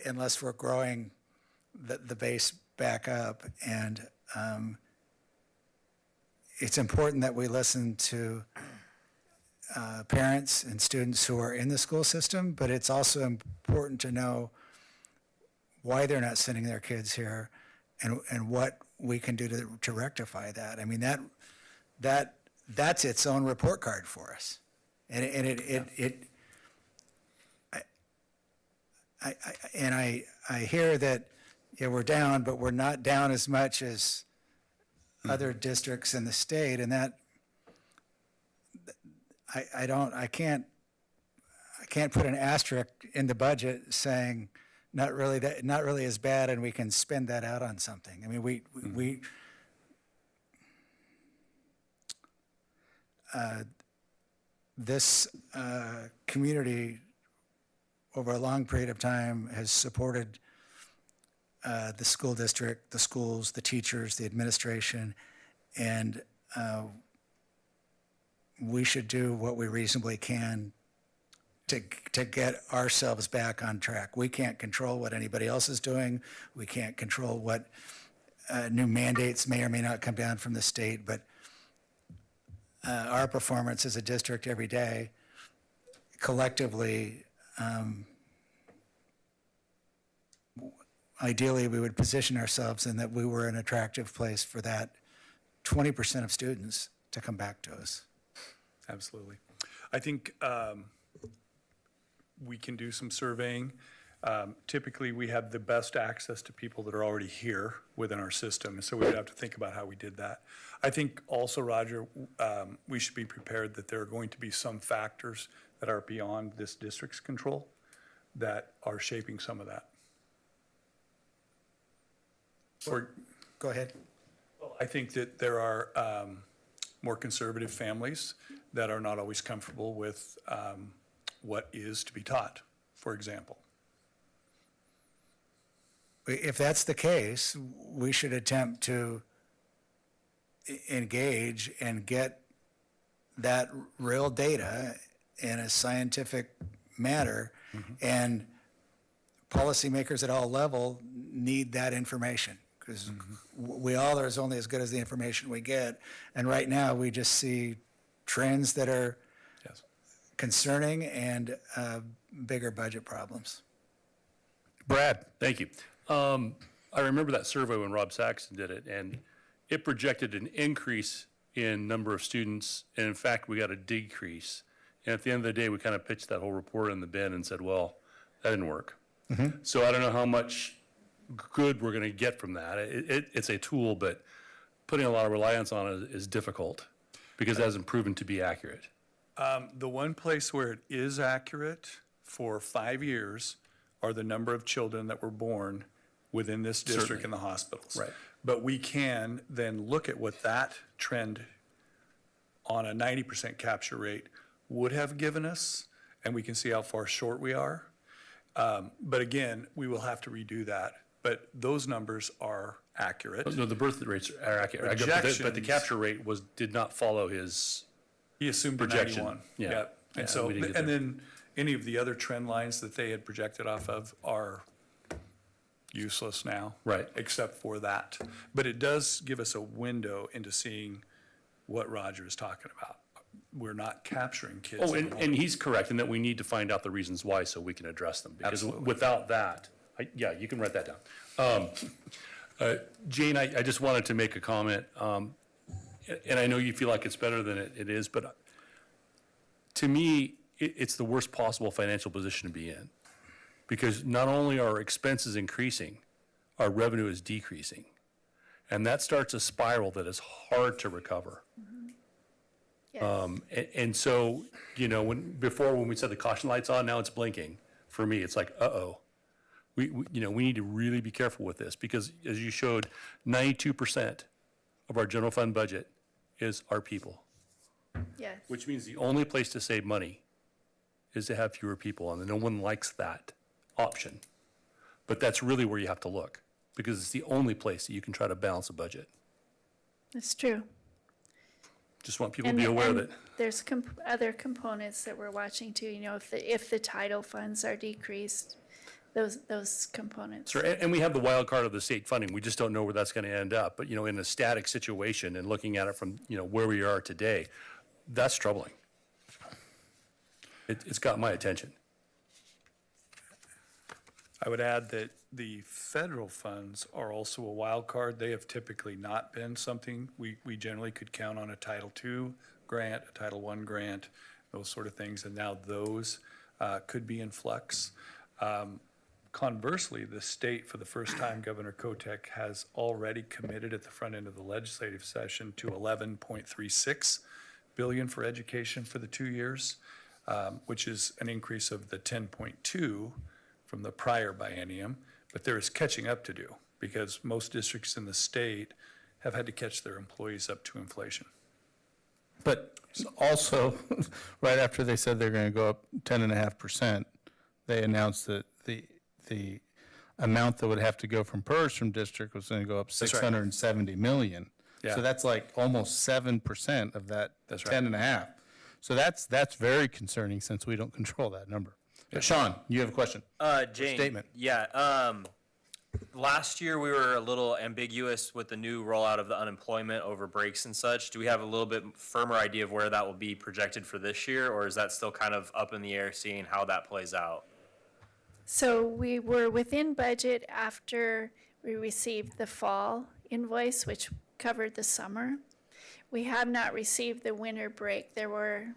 unless we're growing the base back up. And it's important that we listen to parents and students who are in the school system, but it's also important to know why they're not sending their kids here and what we can do to rectify that. I mean, that's its own report card for us. And I hear that, yeah, we're down, but we're not down as much as other districts in the state, and that I can't put an asterisk in the budget saying not really as bad, and we can spend that out on something. I mean, we this community over a long period of time has supported the school district, the schools, the teachers, the administration, and we should do what we reasonably can to get ourselves back on track. We can't control what anybody else is doing. We can't control what new mandates may or may not come down from the state, but our performance as a district every day, collectively, ideally, we would position ourselves in that we were an attractive place for that 20% of students to come back to us. Absolutely. I think we can do some surveying. Typically, we have the best access to people that are already here within our system, and so we would have to think about how we did that. I think also, Roger, we should be prepared that there are going to be some factors that are beyond this district's control that are shaping some of that. Go ahead. I think that there are more conservative families that are not always comfortable with what is to be taught, for example. If that's the case, we should attempt to engage and get that real data in a scientific manner. And policymakers at all level need that information, because we all are only as good as the information we get. And right now, we just see trends that are Yes. concerning and bigger budget problems. Brad? Thank you. I remember that survey when Rob Saxon did it, and it projected an increase in number of students, and in fact, we got a decrease. And at the end of the day, we kind of pitched that whole report in the bin and said, well, that didn't work. So I don't know how much good we're going to get from that. It's a tool, but putting a lot of reliance on it is difficult because it hasn't proven to be accurate. The one place where it is accurate for 5 years are the number of children that were born within this district in the hospitals. Right. But we can then look at what that trend on a 90% capture rate would have given us, and we can see how far short we are. But again, we will have to redo that. But those numbers are accurate. No, the birth rates are accurate. But the Projections- capture rate did not follow his. He assumed a Projection. 91. Yeah. And Yeah, so, we didn't get and there. then any of the other trend lines that they had projected off of are useless now. Right. Except for that. But it does give us a window into seeing what Roger is talking about. We're not capturing kids. Oh, in the and he's correct in that we need to find out the reasons why so we can address them. Because Absolutely. without that, yeah, you can write that down. Jane, I just wanted to make a comment, and I know you feel like it's better than it is, but to me, it's the worst possible financial position to be in. Because not only are expenses increasing, our revenue is decreasing. And that starts a spiral that is hard to recover. Yes. And so, you know, when we said the caution light's on, now it's blinking. For me, it's like, uh-oh. We need to really be careful with this because as you showed, 92% of our general fund budget is our people, Yes. which means the only place to save money is to have fewer people, and no one likes that option. But that's really where you have to look because it's the only place that you can try to balance a budget. That's true. Just want people to be aware of it. There's other components that we're watching too, you know, if the title funds are decreased, those components. Sure, and we have the wild card of the state funding. We just don't know where that's going to end up. But, you know, in a static situation and looking at it from, you know, where we are today, that's troubling. It's got my attention. I would add that the federal funds are also a wild card. They have typically not been something we generally could count on a Title II grant, a Title I grant, those sort of things, and now those could be in flux. Conversely, the state, for the first time, Governor Kotek has already committed at the front end of the legislative session to $11.36 billion for education for the 2 years, which is an increase of the 10.2 from the prior biennium. But there is catching up to do because most districts in the state have had to catch their employees up to inflation. But also, right after they said they're going to go up 10.5%, they announced that the amount that would have to go from PERS from district was going to go up right. $670 million. Yeah. So that's like almost 7% of that That's right. 10.5. So that's very concerning since we don't control that number. Sean, you have a question? Jane. Statement. Yeah. Last year we were a little ambiguous with the new rollout of the unemployment over breaks and such. Do we have a little bit firmer idea of where that will be projected for this year, or is that still kind of up in the air, seeing how that plays out? So we were within budget after we received the fall invoice, which covered the summer. we have not received the winter break. There were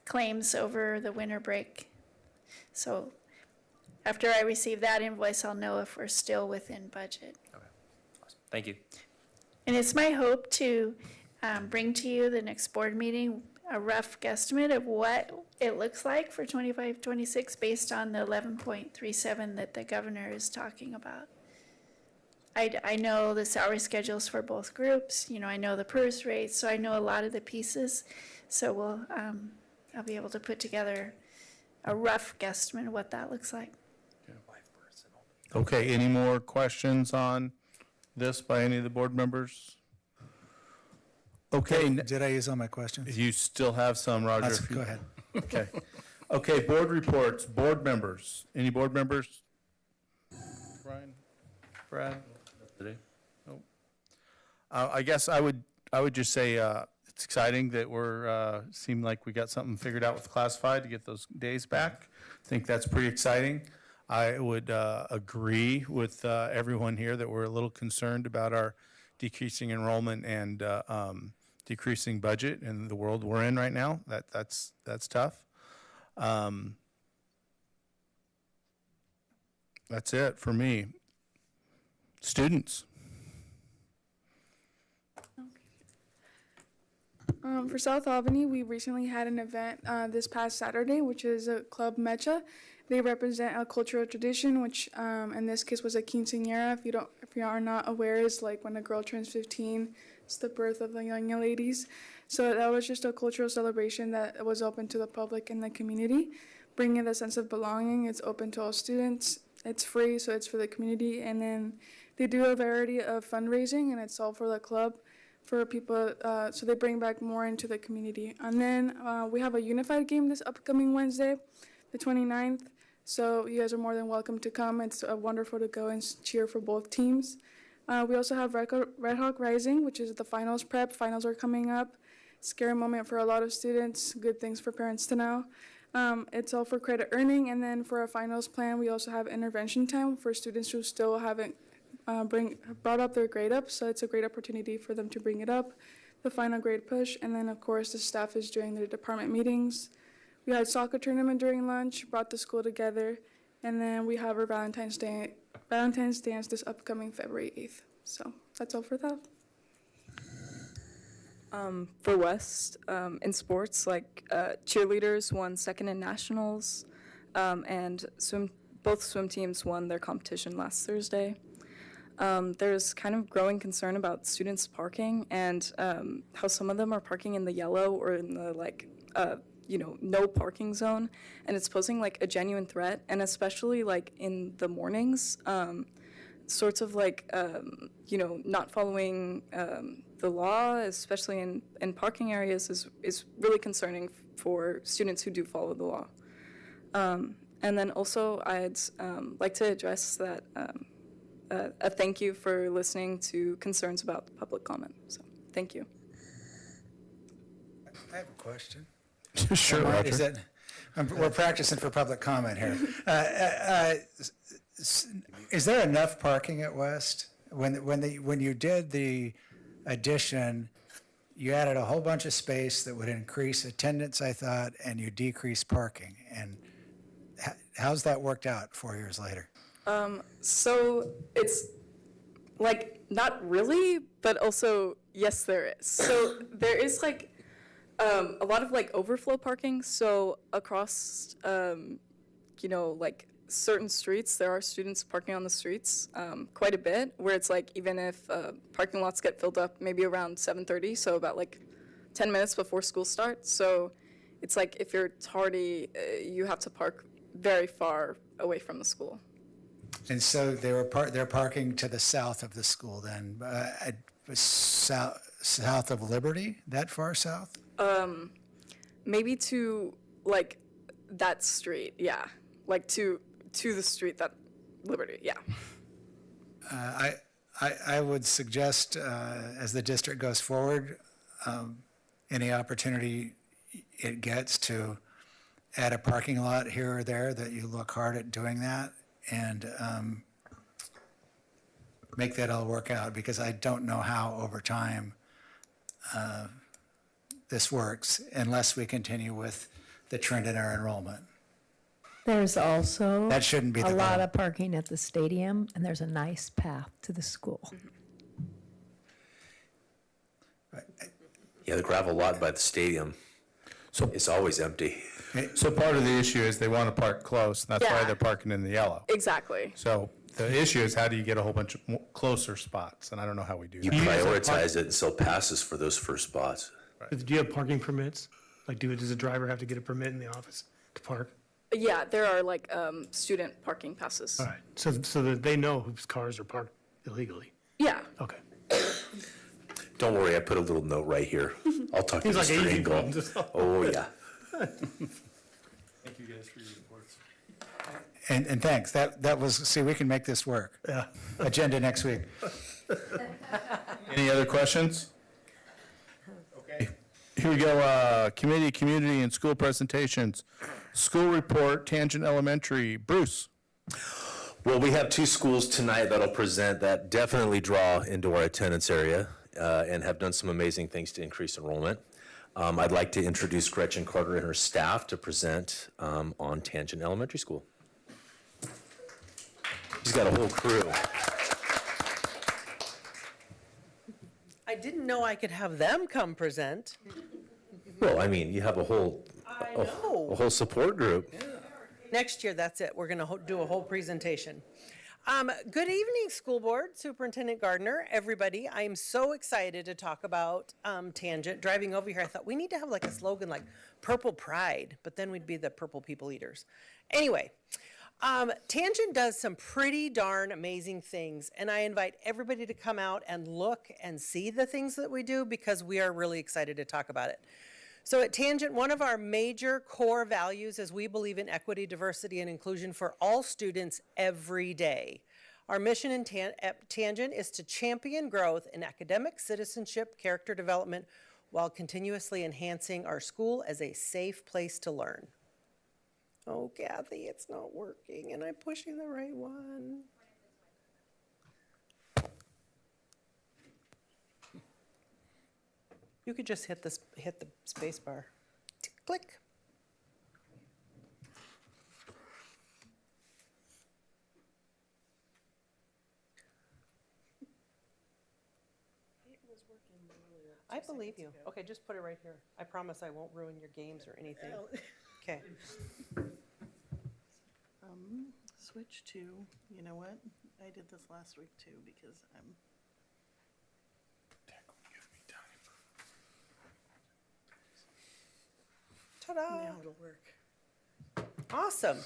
claims over the winter break. So after I receive that invoice, I'll know if we're still within budget. Thank you. And it's my hope to bring to you the next board meeting a rough guesstimate of what it looks like for 25, 26 based on the 11.37 that the governor is talking about. I know the salary schedules for both groups, you know, I know the PERS rates, so I know a lot of the pieces. So I'll be able to put together a rough guesstimate of what that looks like. Okay, any more questions on this by any of the board members? Okay, Did I use all my questions? you still have some, Roger. if you- Go ahead. Okay. Okay, board reports, board members. Any board members? Brian? Brad? Today? Nope. I guess I would just say, it's exciting that seem like we got something figured out with classified to get those days back. I think that's pretty exciting. I would agree with everyone here that we're a little concerned about our decreasing enrollment and decreasing budget in the world we're in right now. That's tough. That's it for me. Students. For South Albany, we recently had an event this past Saturday, which is a Club Mecha. They represent a cultural tradition, which in this case was a quinceañera. If you are not aware, is like when a girl turns 15, it's the birth of the young ladies. So that was just a cultural celebration that was open to the public and the community, bringing the sense of belonging. It's open to all students. It's free, so it's for the community. And then they do a variety of fundraising, and it's all for the club, for people, so they bring back more into the community. And then we have a unified game this upcoming Wednesday, the 29th. So you guys are more than welcome to come. It's wonderful to go and cheer for both teams. We also have Red Hawk Rising, which is the finals prep. Finals are coming up. Scary moment for a lot of students. Good things for parents to know. It's all for credit earning. And then for our finals plan, we also have intervention time for students who still haven't brought up their grade up. So it's a great opportunity for them to bring it up, the final grade push. And then, of course, the staff is during their department meetings. We had soccer tournament during lunch, brought the school together. And then we have our Valentine's dance this upcoming February 8th. So that's all for that. For West, in sports, like cheerleaders won second in nationals, and both swim teams won their competition last Thursday. There's kind of growing concern about students parking and how some of them are parking in the yellow or in the no parking zone, and it's posing like a genuine threat, and especially like in the mornings, sorts of like not following the law, especially in parking areas, is really concerning for students who do follow the law. And then also I'd like to address that a thank you for listening to concerns about the public comment. So thank you. I have a question. Sure, Roger. We're practicing for public comment here. Is there enough parking at West? When you did the addition, you added a whole bunch of space that would increase attendance, I thought, and you decreased parking. And how's that worked out 4 years later? So it's like not really, but also yes, there is. So there is like a lot of like overflow parking. So across like certain streets, there are students parking on the streets quite a bit, where it's like even if parking lots get filled up maybe around 7:30, so about like 10 minutes before school starts. So it's like if you're tardy, you have to park very far away from the school. And so they're parking to the south of the school then, south of Liberty, that far south? Maybe to like that street, yeah, like to the street that Liberty, yeah. I would suggest, as the district goes forward, any opportunity it gets to add a parking lot here or there, that you look hard at doing that and make that all work out, because I don't know how over time this works unless we continue with the trend in our enrollment. There's also That shouldn't be a the lot goal. of parking at the stadium, and there's a nice path to the school. Yeah, the gravel lot by the stadium, so it's always empty. So part of the issue is they want to park close, and that's why Yeah. they're parking in the yellow. Exactly. So the issue is how do you get a whole bunch of closer spots, and I don't know how we do You that. prioritize it and sell passes for those first spots. Do you have parking permits? Like, does a driver have to get a permit in the office to park? Yeah, there are like student parking passes. All right, so that they know whose cars are parked illegally. Yeah. Okay. Don't worry, I put a little note right here. I'll talk to Seems like Mr. an easy Engel. problem to solve. Oh, yeah. Thank you guys for your reports. And thanks, that was, see, we can make this work. Yeah. Agenda next week. Any other questions? Okay. Here we go, community and school presentations. School report, Tangent Elementary. Bruce? Well, we have 2 schools tonight that'll present that definitely draw into our attendance area and have done some amazing things to increase enrollment. I'd like to introduce Gretchen Carter and her staff to present on Tangent Elementary School. She's got a whole crew. I didn't know I could have them come present. Well, I mean, you have a whole support group. Next year, that's it. We're going to do a whole presentation. Good evening, School Board, Superintendent Gardner, everybody. I'm so excited to talk about Tangent. Driving over here, I thought we need to have like a slogan like Purple Pride, but then we'd be the Purple People Eaters. Anyway, Tangent does some pretty darn amazing things, and I invite everybody to come out and look and see the things that we do because we are really excited to talk about it. So at Tangent, one of our major core values is we believe in equity, diversity, and inclusion for all students every day. Our mission at Tangent is to champion growth in academic, citizenship, character development, while continuously enhancing our school as a safe place to learn. Oh, Kathy, it's not working, and I'm pushing the right one. You could just hit the space bar. Click. I believe you. Okay, just put it right here. I promise I won't ruin your games or anything. Okay. Switch to, you know what? I did this last week too because I'm. Ta-da. Now it'll work. Awesome.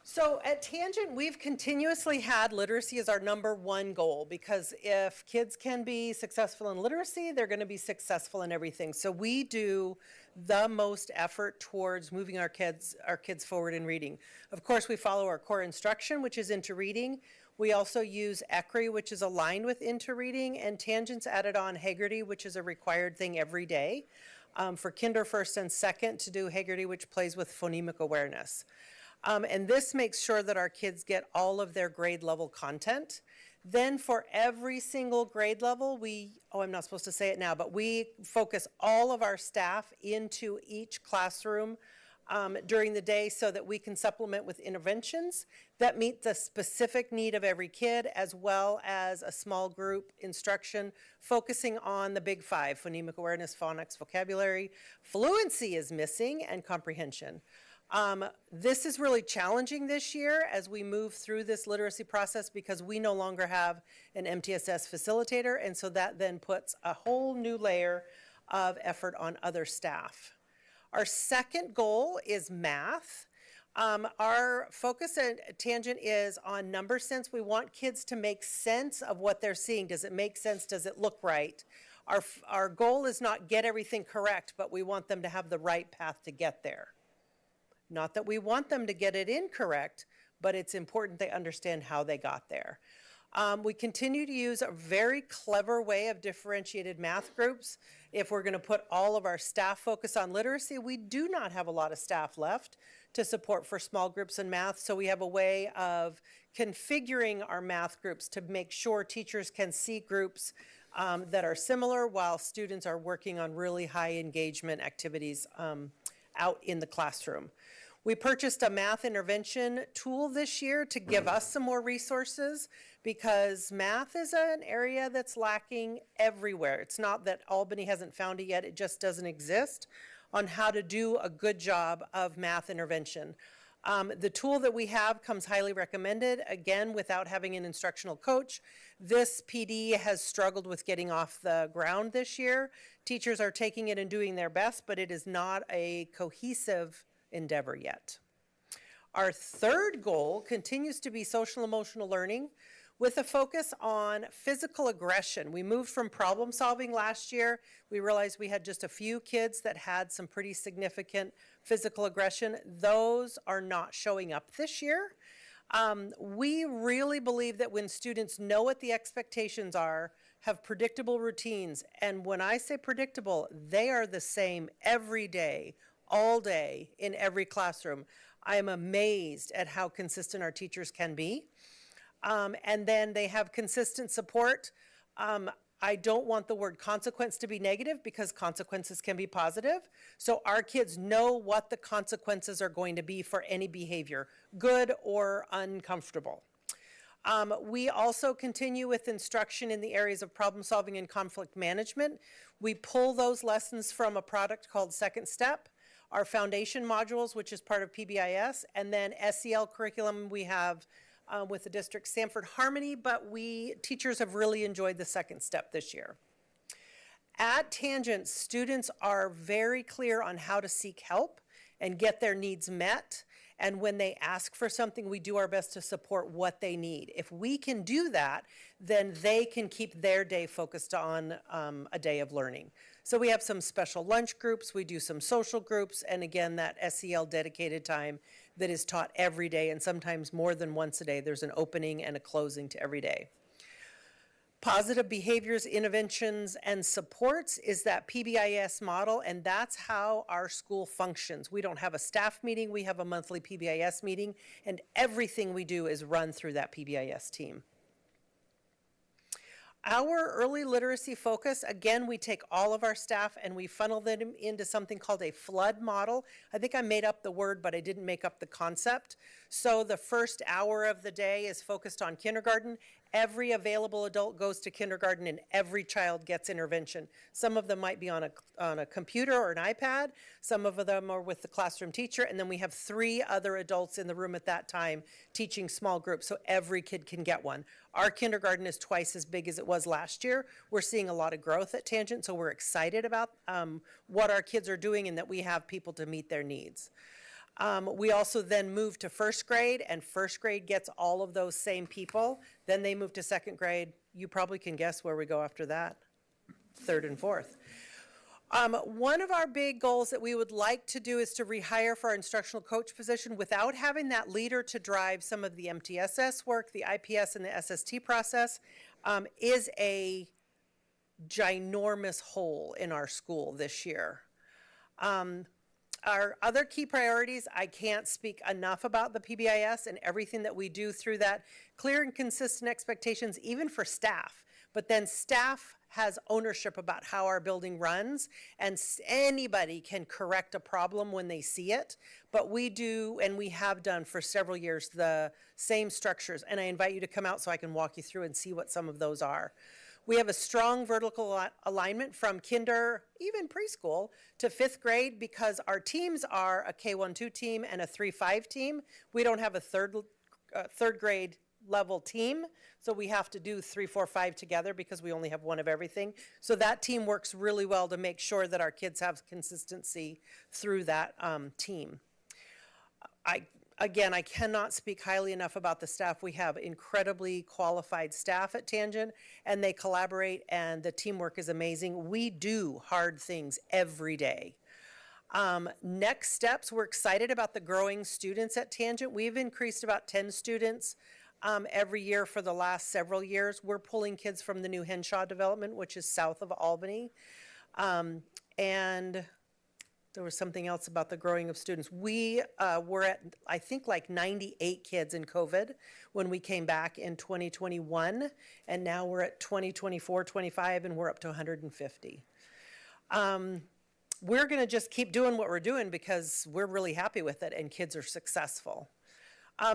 So at Tangent, we've continuously had literacy as our #1 goal because if kids can be successful in literacy, they're going to be successful in everything. So we do the most effort towards moving our kids forward in reading. Of course, we follow our core instruction, which is into reading. We also use ECRI, which is aligned with into reading, and Tangent's added on Haggerty, which is a required thing every day for kinder first and second to do Haggerty, which plays with phonemic awareness. And this makes sure that our kids get all of their grade level content. Then for every single grade level, I'm not supposed to say it now, but we focus all of our staff into each classroom during the day so that we can supplement with interventions that meet the specific need of every kid, as well as a small group instruction focusing on the big 5, phonemic awareness, phonics, vocabulary. Fluency is missing, and comprehension. This is really challenging this year as we move through this literacy process because we no longer have an MTSS facilitator, and so that then puts a whole new layer of effort on other staff. Our second goal is math. Our focus at Tangent is on number sense. We want kids to make sense of what they're seeing. Does it make sense? Does it look right? Our goal is not get everything correct, but we want them to have the right path to get there. Not that we want them to get it incorrect, but it's important they understand how they got there. We continue to use a very clever way of differentiated math groups. If we're going to put all of our staff focus on literacy, we do not have a lot of staff left to support for small groups in math, so we have a way of configuring our math groups to make sure teachers can see groups that are similar, while students are working on really high engagement activities out in the classroom. We purchased a math intervention tool this year to give us some more resources, because math is an area that's lacking everywhere. It's not that Albany hasn't found it yet, it just doesn't exist on how to do a good job of math intervention. The tool that we have comes highly recommended, again, without having an instructional coach. This PD has struggled with getting off the ground this year. Teachers are taking it and doing their best, but it is not a cohesive endeavor yet. Our third goal continues to be social emotional learning, with a focus on physical aggression. We moved from problem solving last year. We realized we had just a few kids that had some pretty significant physical aggression. Those are not showing up this year. We really believe that when students know what the expectations are, have predictable routines, and when I say predictable, they are the same every day, all day, in every classroom. I am amazed at how consistent our teachers can be. And then they have consistent support. I don't want the word consequence to be negative, because consequences can be positive. So our kids know what the consequences are going to be for any behavior, good or uncomfortable. We also continue with instruction in the areas of problem solving and conflict management. We pull those lessons from a product called Second Step, our foundation modules, which is part of PBIS, and then SEL curriculum we have with the district Sanford Harmony, but teachers have really enjoyed the Second Step this year. At Tangent, students are very clear on how to seek help and get their needs met. And when they ask for something, we do our best to support what they need. If we can do that, then they can keep their day focused on a day of learning. So we have some special lunch groups, we do some social groups, and again, that SEL dedicated time that is taught every day, and sometimes more than once a day. There's an opening and a closing to every day. Positive behaviors, interventions, and supports is that PBIS model, and that's how our school functions. We don't have a staff meeting, we have a monthly PBIS meeting, and everything we do is run through that PBIS team. Our early literacy focus, again, we take all of our staff and we funnel them into something called a flood model. I think I made up the word, but I didn't make up the concept. So the first hour of the day is focused on kindergarten. Every available adult goes to kindergarten and every child gets intervention. Some of them might be on a computer or an iPad. Some of them are with the classroom teacher. And then we have 3 other adults in the room at that time teaching small groups, so every kid can get one. Our kindergarten is twice as big as it was last year. We're seeing a lot of growth at Tangent, so we're excited about what our kids are doing and that we have people to meet their needs. We also then move to first grade, and first grade gets all of those same people. Then they move to second grade. You probably can guess where we go after that, third and fourth. One of our big goals that we would like to do is to rehire for our instructional coach position without having that leader to drive some of the MTSS work, the IPS and the SST process, is a ginormous hole in our school this year. Our other key priorities, I can't speak enough about the PBIS and everything that we do through that. Clear and consistent expectations, even for staff. But then staff has ownership about how our building runs, and anybody can correct a problem when they see it. But we do, and we have done for several years, the same structures. And I invite you to come out so I can walk you through and see what some of those are. We have a strong vertical alignment from kinder, even preschool, to 5th grade, because our teams are a K-1-2 team and a 3-5 team. We don't have a third grade level team, so we have to do 3, 4, 5 together because we only have one of everything. So that team works really well to make sure that our kids have consistency through that team. Again, I cannot speak highly enough about the staff. We have incredibly qualified staff at Tangent, and they collaborate, and the teamwork is amazing. We do hard things every day. Next steps, we're excited about the growing students at Tangent. We've increased about 10 students every year for the last several years. We're pulling kids from the new Henshaw development, which is south of Albany. And There was something else about the growing of students. We were at, I think, like 98 kids in COVID when we came back in 2021, and now we're at 2024, 25, and we're up to 150. We're going to just keep doing what we're doing because we're really happy with it and kids are successful.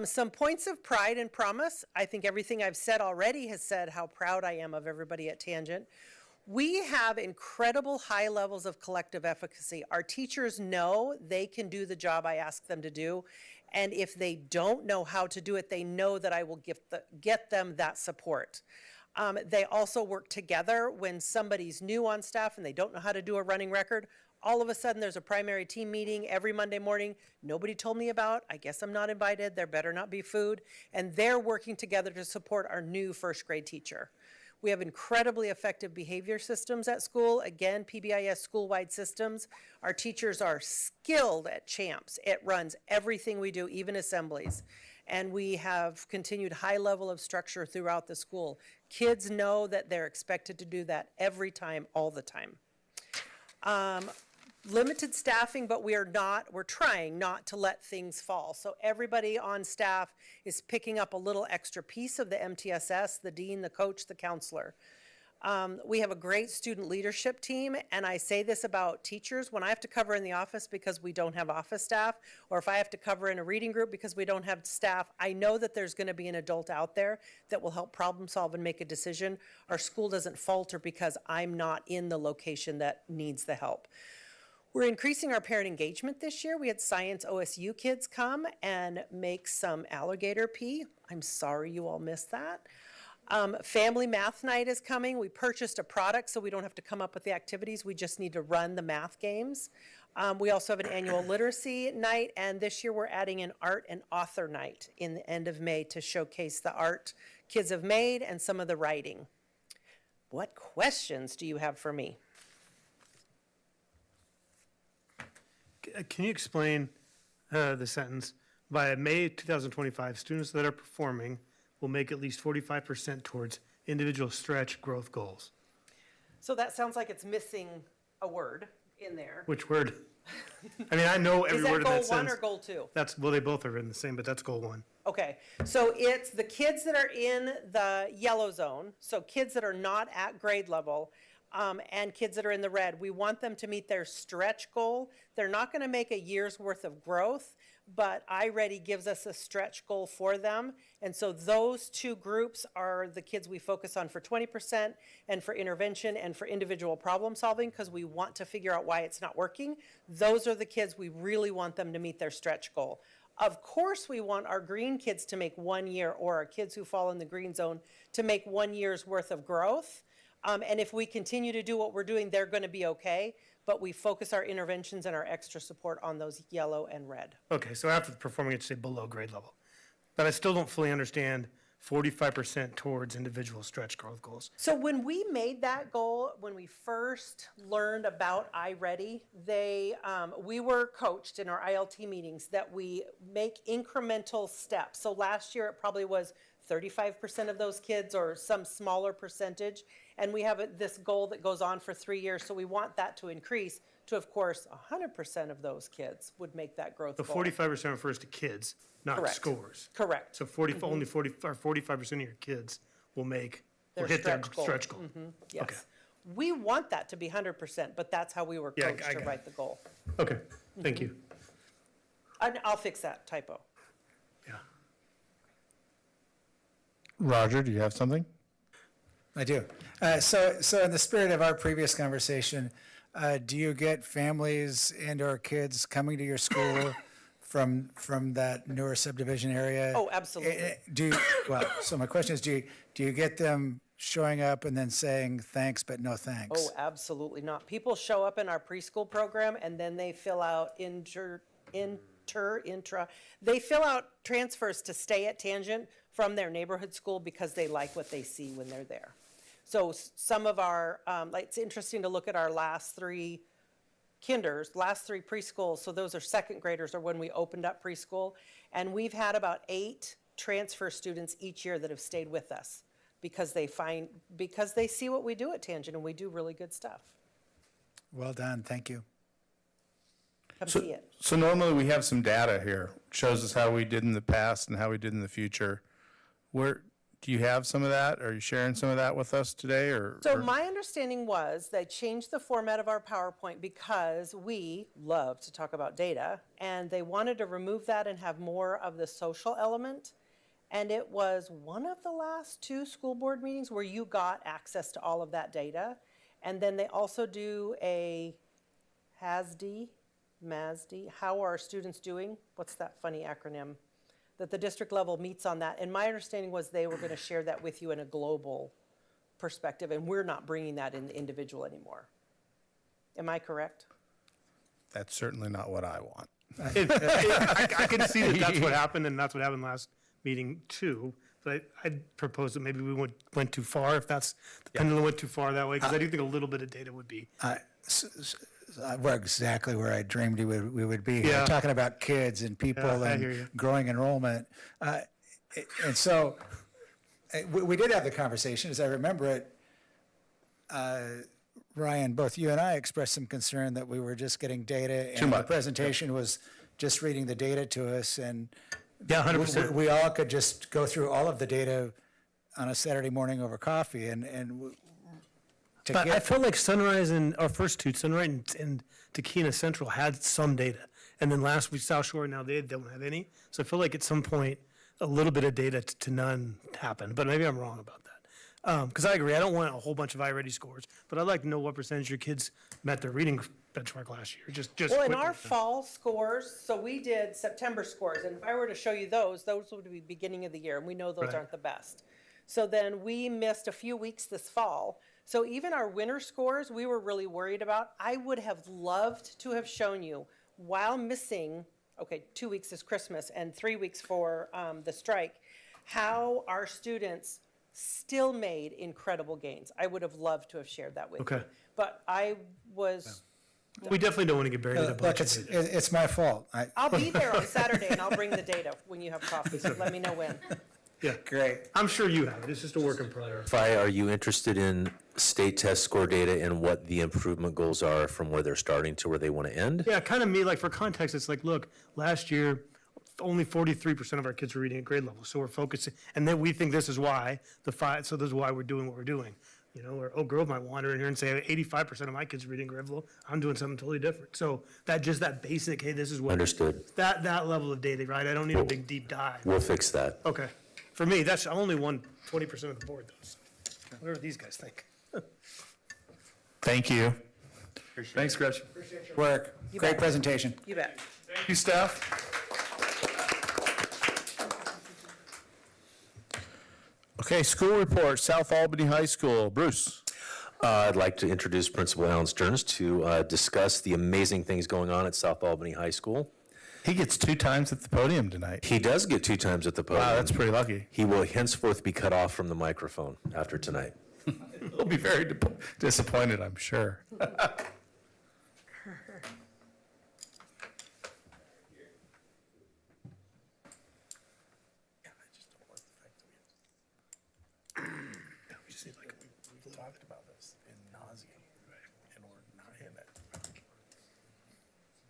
Some points of pride and promise. I think everything I've said already has said how proud I am of everybody at Tangent. We have incredible high levels of collective efficacy. Our teachers know they can do the job I ask them to do. And if they don't know how to do it, they know that I will get them that support. They also work together when somebody's new on staff and they don't know how to do a running record. All of a sudden, there's a primary team meeting every Monday morning. Nobody told me about. I guess I'm not invited. There better not be food. And they're working together to support our new first grade teacher. We have incredibly effective behavior systems at school. Again, PBIS school-wide systems. Our teachers are skilled at CHAMPS. It runs everything we do, even assemblies. And we have continued high level of structure throughout the school. Kids know that they're expected to do that every time, all the time. Limited staffing, but we're trying not to let things fall. So everybody on staff is picking up a little extra piece of the MTSS, the dean, the coach, the counselor. We have a great student leadership team, and I say this about teachers. When I have to cover in the office because we don't have office staff, or if I have to cover in a reading group because we don't have staff, I know that there's going to be an adult out there that will help problem solve and make a decision. Our school doesn't falter because I'm not in the location that needs the help. We're increasing our parent engagement this year. We had Science OSU kids come and make some alligator pee. I'm sorry you all missed that. Family math night is coming. We purchased a product so we don't have to come up with the activities. We just need to run the math games. We also have an annual literacy night, and this year we're adding an art and author night in the end of May to showcase the art kids have made and some of the writing. What questions do you have for me? Can you explain the sentence? By May 2025, students that are performing will make at least 45% towards individual stretch growth goals. So that sounds like it's missing a word in there. Which word? I mean, I know every word in that Is that goal 1 sentence. or goal 2? Well, they both are in the same, but that's goal 1. Okay, so it's the kids that are in the yellow zone, so kids that are not at grade level, and kids that are in the red. We want them to meet their stretch goal. They're not going to make a year's worth of growth, but iReady gives us a stretch goal for them. And so those two groups are the kids we focus on for 20% and for intervention and for individual problem solving because we want to figure out why it's not working. Those are the kids we really want them to meet their stretch goal. Of course, we want our green kids to make 1 year, or our kids who fall in the green zone to make 1 year's worth of growth. And if we continue to do what we're doing, they're going to be okay. But we focus our interventions and our extra support on those yellow and red. Okay, so after the performing, it's say below grade level. But I still don't fully understand 45% towards individual stretch growth goals. So when we made that goal, when we first learned about iReady, we were coached in our ILT meetings that we make incremental steps. So last year it probably was 35% of those kids or some smaller percentage. And we have this goal that goes on for 3 years. So we want that to increase to, of course, 100% of those kids would make that growth So goal. 45% refers to kids, not Correct. scores. Correct. So only 45% of your kids will hit their goal. stretch goal. Yes. Okay. We want that to be 100%, but that's how we were Yeah, coached I to got write the goal. Okay, thank you. And I'll fix that typo. Yeah. Roger, do you have something? I do. So in the spirit of our previous conversation, do you get families and/or kids coming to your school from that newer subdivision area? Oh, absolutely. So my question is, do you get them showing up and then saying thanks but no thanks? Oh, absolutely not. People show up in our preschool program and then they fill out they fill out transfers to stay at Tangent from their neighborhood school because they like what they see when they're there. So some of our, it's interesting to look at our last 3 last 3 preschools. So those are second graders or when we opened up preschool. And we've had about 8 transfer students each year that have stayed with us because they see what we do at Tangent and we do really good stuff. Well done, thank you. Come see it. So normally we have some data here, shows us how we did in the past and how we did in the future. Do you have some of that? Are you sharing some of that with us today, or? So my understanding was they changed the format of our PowerPoint because we love to talk about data, and they wanted to remove that and have more of the social element. And it was one of the last 2 school board meetings where you got access to all of that data. And then they also do a MASD, how are our students doing? What's that funny acronym? That the district level meets on that. And my understanding was they were going to share that with you in a global perspective, and we're not bringing that in the individual anymore. Am I correct? That's certainly not what I want. I can see that that's what happened, and that's what happened last meeting too. But I'd propose that maybe we went too far, if that's, the pendulum went too far that way, because I do think a little bit of data would be. We're exactly where I dreamed we would be. Yeah. We're talking about kids and people I hear and you. growing enrollment. And so we did have the conversation, as I remember it. Ryan, both you and I expressed some concern that we were just getting data. Too And the much. presentation was just reading the data to us. And Yeah, 100%. we all could just go through all of the data on a Saturday morning over coffee to But get. I felt like Sunrise and our first 2, Sunrise and Tequila Central, had some data. And then last week, South Shore, now they don't have any. So I feel like at some point, a little bit of data to none happened. But maybe I'm wrong about that. Because I agree, I don't want a whole bunch of iReady scores, but I'd like to know what percentage of your kids met their reading benchmark last year. Just Well, in quickly. our fall scores, so we did September scores, and if I were to show you those would be beginning of the year, and we know those Right. aren't the best. So then we missed a few weeks this fall. So even our winter scores, we were really worried about. I would have loved to have shown you, while missing, 2 weeks is Christmas and 3 weeks for the strike, how our students still made incredible gains. I would have loved to have shared that with you. Okay. But I was, We definitely don't want to get buried in a Look, bunch it's, of data. it's my fault. I'll be there on Saturday and I'll bring the data when you have coffee, so let me know when. Yeah, Great. I'm sure you have it. It's just a work in progress. Fi, are you interested in state test score data and what the improvement goals are from where they're starting to where they want to end? Yeah, kind of me, like for context, it's like, look, last year, only 43% of our kids were reading at grade level. So we're focusing, and then we think this is why, so this is why we're doing what we're doing. You know, or Oak Grove might wander in here and say, 85% of my kids are reading grade level. I'm doing something totally different. So that basic, hey, this is what. Understood. That level of data, right? I don't need a big deep dive. We'll fix that. Okay. For me, that's only 20% of the board does. Whatever these guys think. Thank you. Thanks, Gretchen. Work. Great presentation. You bet. Thank you, staff. Okay, school report, South Albany High School. Bruce. I'd like to introduce Principal Alan Stearns to discuss the amazing things going on at South Albany High School. He gets 2 times at the podium tonight. He does get 2 times at the podium. Wow, that's pretty lucky. He will henceforth be cut off from the microphone after tonight. He'll be very disappointed, I'm sure. We just need like, we've talked about this in nauseam, and we're not in it.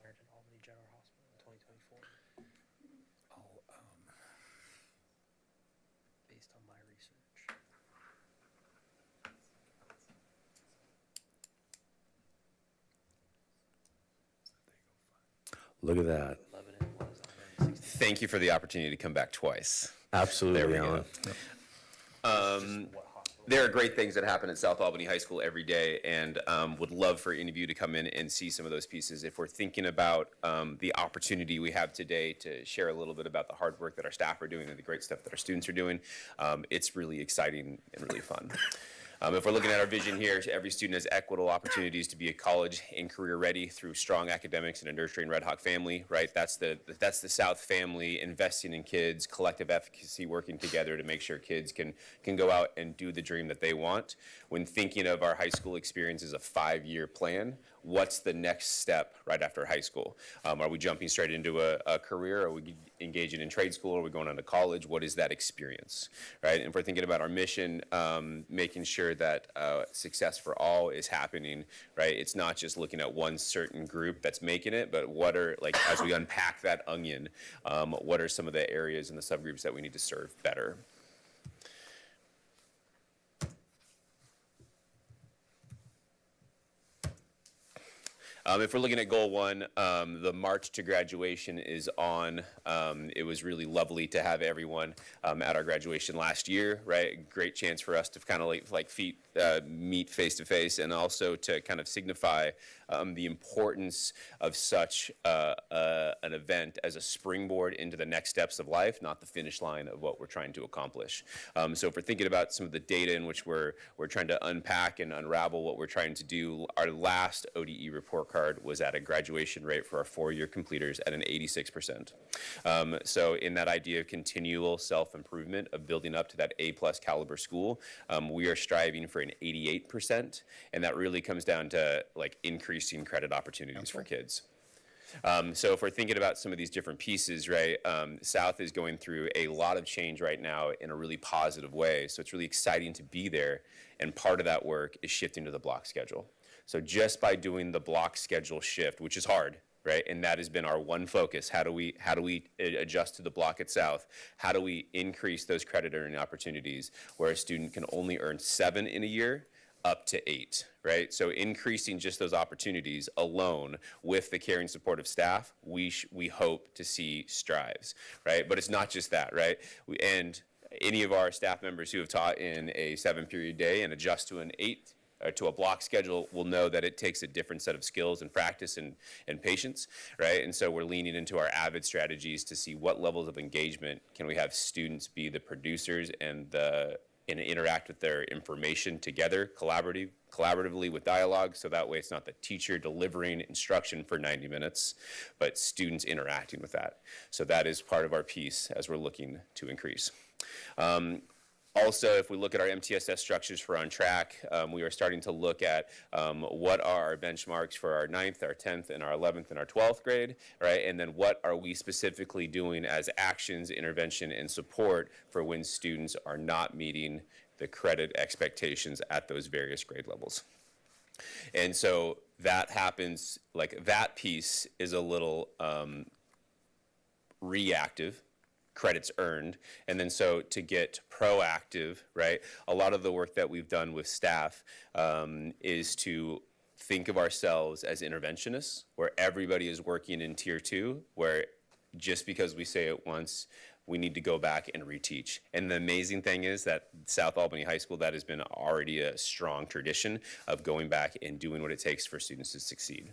American Albany General Hospital in 2024, based on my research. Look at that. Thank you for the opportunity to come back twice. Absolutely, There we Alan. go. There are great things that happen at South Albany High School every day, and would love for any of you to come in and see some of those pieces. If we're thinking about the opportunity we have today to share a little bit about the hard work that our staff are doing and the great stuff that our students are doing, it's really exciting and really fun. If we're looking at our vision here, every student has equitable opportunities to be a college and career ready through strong academics and a nurturing Red Hawk family, right? That's the South family investing in kids, collective efficacy, working together to make sure kids can go out and do the dream that they want. When thinking of our high school experience as a 5-year plan, what's the next step right after high school? Are we jumping straight into a career? Are we engaging in trade school? Are we going on to college? What is that experience, right? And if we're thinking about our mission, making sure that success for all is happening, right? It's not just looking at one certain group that's making it, but what are, like, as we unpack that onion, what are some of the areas and the subgroups that we need to serve better? If we're looking at goal one, the march to graduation is on. It was really lovely to have everyone at our graduation last year, right? Great chance for us to kind of meet face to face, and also to kind of signify the importance of such an event as a springboard into the next steps of life, not the finish line of what we're trying to accomplish. So if we're thinking about some of the data in which we're trying to unpack and unravel what we're trying to do, our last ODE report card was at a graduation rate for our 4-year completers at an 86%. So in that idea of continual self-improvement, of building up to that A+ caliber school, we are striving for an 88%, and that really comes down to like increasing credit opportunities for kids. So if we're thinking about some of these different pieces, right, South is going through a lot of change right now in a really positive way. So it's really exciting to be there. And part of that work is shifting to the block schedule. So just by doing the block schedule shift, which is hard, right, and that has been our one focus. How do we adjust to the block at South? How do we increase those credit earning opportunities where a student can only earn 7 in a year up to 8, right? So increasing just those opportunities alone with the caring support of staff, we hope to see strives, right? But it's not just that, right? And any of our staff members who have taught in a 7-period day and adjust to an 8 or to a block schedule will know that it takes a different set of skills and practice and patience, right? And so we're leaning into our AVID strategies to see what levels of engagement can we have students be the producers and interact with their information together collaboratively with dialogue, so that way it's not the teacher delivering instruction for 90 minutes, but students interacting with that. So that is part of our piece as we're looking to increase. Also, if we look at our MTSS structures for On Track, we are starting to look at what are our benchmarks for our 9th, our 10th, and our 11th and our 12th grade, right? And then what are we specifically doing as actions, intervention, and support for when students are not meeting the credit expectations at those various grade levels. And so that happens, like that piece is a little reactive, credits earned. And then so to get proactive, right, a lot of the work that we've done with staff is to think of ourselves as interventionists, where everybody is working in tier 2, where just because we say it once, we need to go back and reteach. And the amazing thing is that South Albany High School, that has been already a strong tradition of going back and doing what it takes for students to succeed.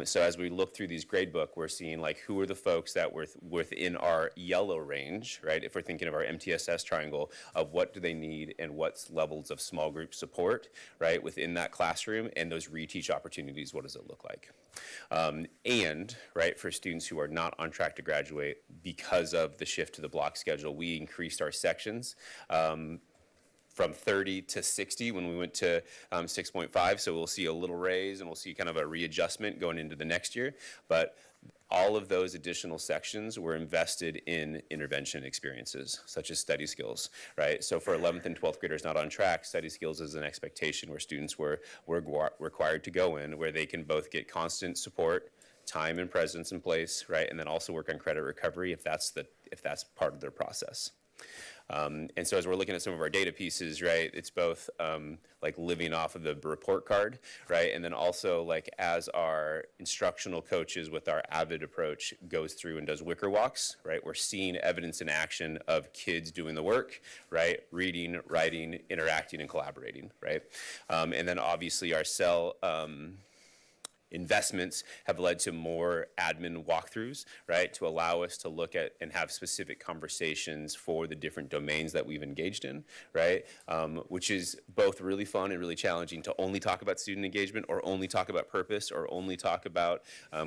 So as we look through these grade book, we're seeing like who are the folks that were within our yellow range, right? If we're thinking of our MTSS triangle of what do they need and what levels of small group support, right, within that classroom, and those reteach opportunities, what does it look like? And, right, for students who are not on track to graduate because of the shift to the block schedule, we increased our sections from 30 to 60 when we went to 6.5. So we'll see a little raise and we'll see kind of a readjustment going into the next year. But all of those additional sections were invested in intervention experiences, such as study skills, right? So for 11th and 12th graders not on track, study skills is an expectation where students were required to go in, where they can both get constant support, time and presence in place, right? And then also work on credit recovery if that's part of their process. And so as we're looking at some of our data pieces, right, it's both like living off of the report card, right, and then also like as our instructional coaches with our AVID approach goes through and does wicker walks, right, we're seeing evidence in action of kids doing the work, right, reading, writing, interacting, and collaborating, right, and then obviously our cell investments have led to more admin walkthroughs, right, to allow us to look at and have specific conversations for the different domains that we've engaged in, right, which is both really fun and really challenging to only talk about student engagement or only talk about purpose or only talk about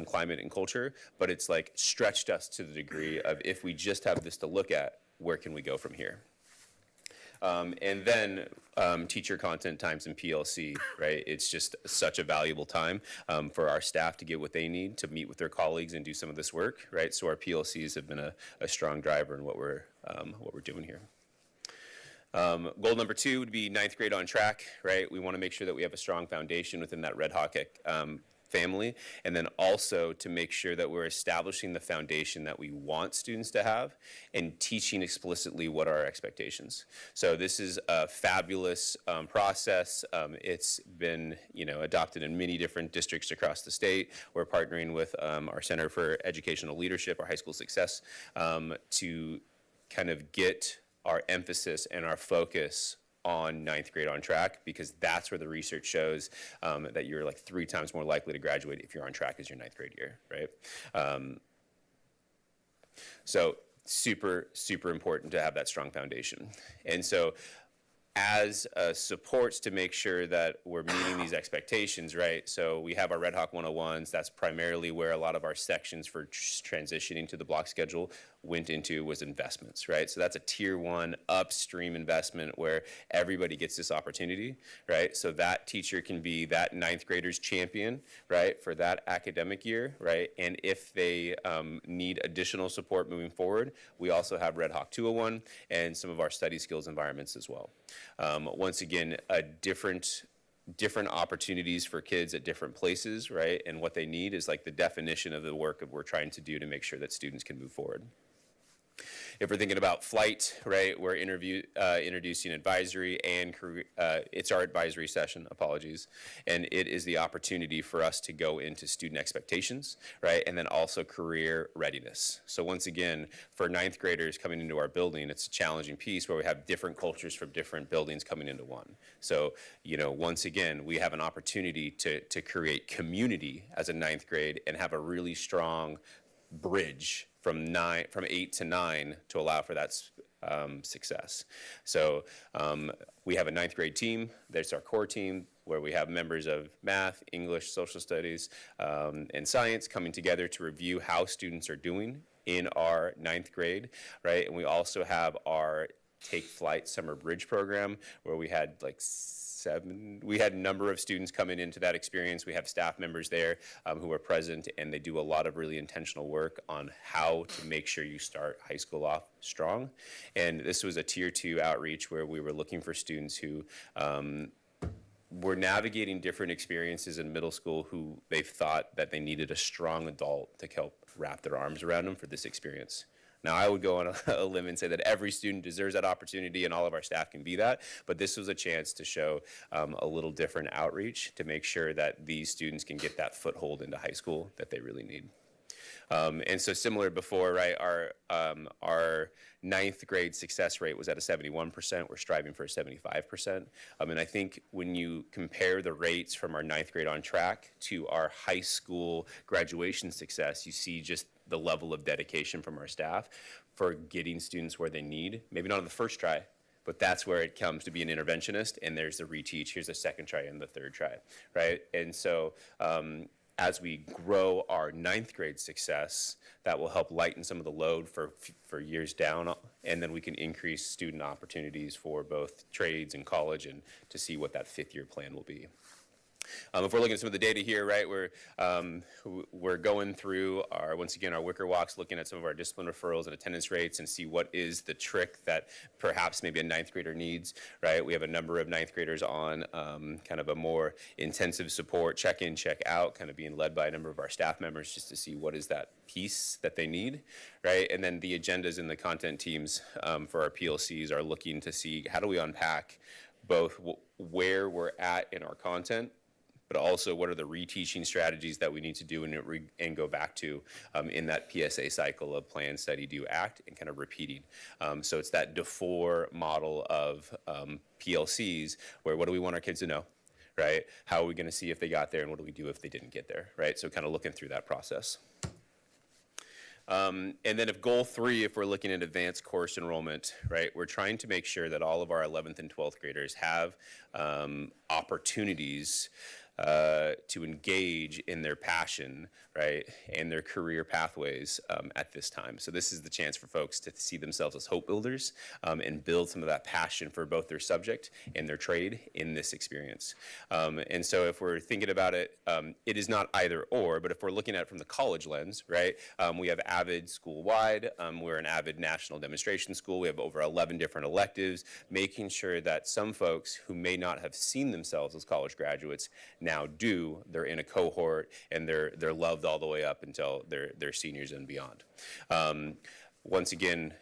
climate and culture, but it's like stretched us to the degree of if we just have this to look at, where can we go from here? And then teacher content times and PLC, right? It's just such a valuable time for our staff to get what they need to meet with their colleagues and do some of this work, right? So our PLCs have been a strong driver in what we're doing here. Goal number 2 would be 9th grade on track, right? We want to make sure that we have a strong foundation within that Red Hawk family, and then also to make sure that we're establishing the foundation that we want students to have and teaching explicitly what are our expectations. So this is a fabulous process. It's been, adopted in many different districts across the state. We're partnering with our Center for Educational Leadership, our high school success, to kind of get our emphasis and our focus on 9th grade on track, because that's where the research shows that you're like 3 times more likely to graduate if you're on track as your 9th grade year, right? So super, super important to have that strong foundation. And so as supports to make sure that we're meeting these expectations, right? So we have our Red Hawk 101s. That's primarily where a lot of our sections for transitioning to the block schedule went into, was investments, right? So that's a tier 1 upstream investment where everybody gets this opportunity, right? So that teacher can be that 9th grader's champion, right, for that academic year, right? And if they need additional support moving forward, we also have Red Hawk 201 and some of our study skills environments as well. Once again, different opportunities for kids at different places, right? And what they need is like the definition of the work that we're trying to do to make sure that students can move forward. If we're thinking about flight, right, we're introducing advisory and it's our advisory session, apologies, and it is the opportunity for us to go into student expectations, right, and then also career readiness. So once again, for 9th graders coming into our building, it's a challenging piece where we have different cultures from different buildings coming into one. So, once again, we have an opportunity to create community as a 9th grade and have a really strong bridge from 8 to 9 to allow for that success. So we have a 9th grade team. That's our core team, where we have members of math, English, social studies, and science coming together to review how students are doing in our 9th grade, right? And we also have our Take Flight Summer Bridge program, where we had we had a number of students coming into that experience. We have staff members there who are present, and they do a lot of really intentional work on how to make sure you start high school off strong. And this was a tier 2 outreach where we were looking for students who were navigating different experiences in middle school, who they thought that they needed a strong adult to help wrap their arms around them for this experience. Now, I would go on a limb and say that every student deserves that opportunity, and all of our staff can be that, but this was a chance to show a little different outreach to make sure that these students can get that foothold into high school that they really need. And so similar before, right, our 9th grade success rate was at a 71%. We're striving for a 75%. And I think when you compare the rates from our 9th grade on track to our high school graduation success, you see just the level of dedication from our staff for getting students where they need, maybe not on the first try, but that's where it comes to be an interventionist, and there's the reteach, here's the second try and the third try, right? And so as we grow our 9th grade success, that will help lighten some of the load for years down, and then we can increase student opportunities for both trades and college, and to see what that 5th year plan will be. If we're looking at some of the data here, right, we're going through once again, our Wicker Walks, looking at some of our discipline referrals and attendance rates, and see what is the trick that perhaps maybe a 9th grader needs, right? We have a number of 9th graders on kind of a more intensive support, check in, check out, kind of being led by a number of our staff members, just to see what is that piece that they need, right? And then the agendas and the content teams for our PLCs are looking to see how do we unpack both where we're at in our content, but also what are the reteaching strategies that we need to do and go back to in that PSA cycle of plan, study, do, act, and kind of repeating. So it's that DeFore model of PLCs, where what do we want our kids to know, right? How are we going to see if they got there, and what do we do if they didn't get there, right? So kind of looking through that process. And then if goal 3, if we're looking at advanced course enrollment, right, we're trying to make sure that all of our 11th and 12th graders have opportunities to engage in their passion, right, and their career pathways at this time. So this is the chance for folks to see themselves as hope builders and build some of that passion for both their subject and their trade in this experience. And so if we're thinking about it, it is not either or, but if we're looking at it from the college lens, right, we have AVID school-wide, we're an AVID national demonstration school, we have over 11 different electives, making sure that some folks who may not have seen themselves as college graduates now do. They're in a cohort and they're loved all the way up until they're seniors and beyond. Once again,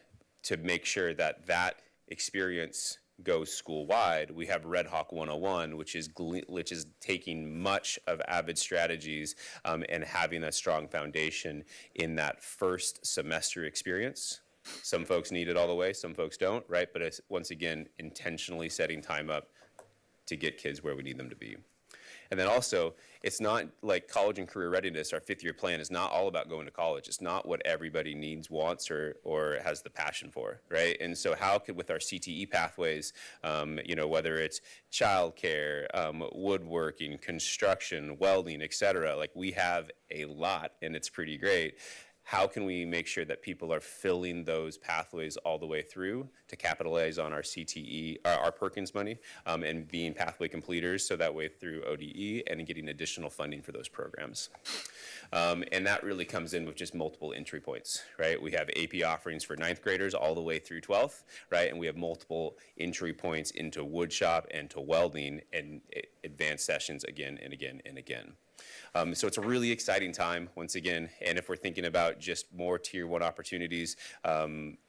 to make sure that that experience goes school-wide, we have Red Hawk 101, which is taking much of AVID strategies and having a strong foundation in that first semester experience. Some folks need it all the way, some folks don't, right? But it's, once again, intentionally setting time up to get kids where we need them to be. And then also, it's not like college and career readiness, our 5th-year plan is not all about going to college. It's not what everybody needs, wants, or has the passion for, right? And so how could, with our CTE pathways, you know, whether it's childcare, woodworking, construction, welding, et cetera, like we have a lot and it's pretty great. How can we make sure that people are filling those pathways all the way through to capitalize on our CTE, our Perkins money, and being pathway completers, so that way through ODE and getting additional funding for those programs. And that really comes in with just multiple entry points, right? We have AP offerings for 9th graders all the way through 12th, right? And we have multiple entry points into woodshop and to welding and advanced sessions again and again and again. So it's a really exciting time, once again, and if we're thinking about just more Tier 1 opportunities,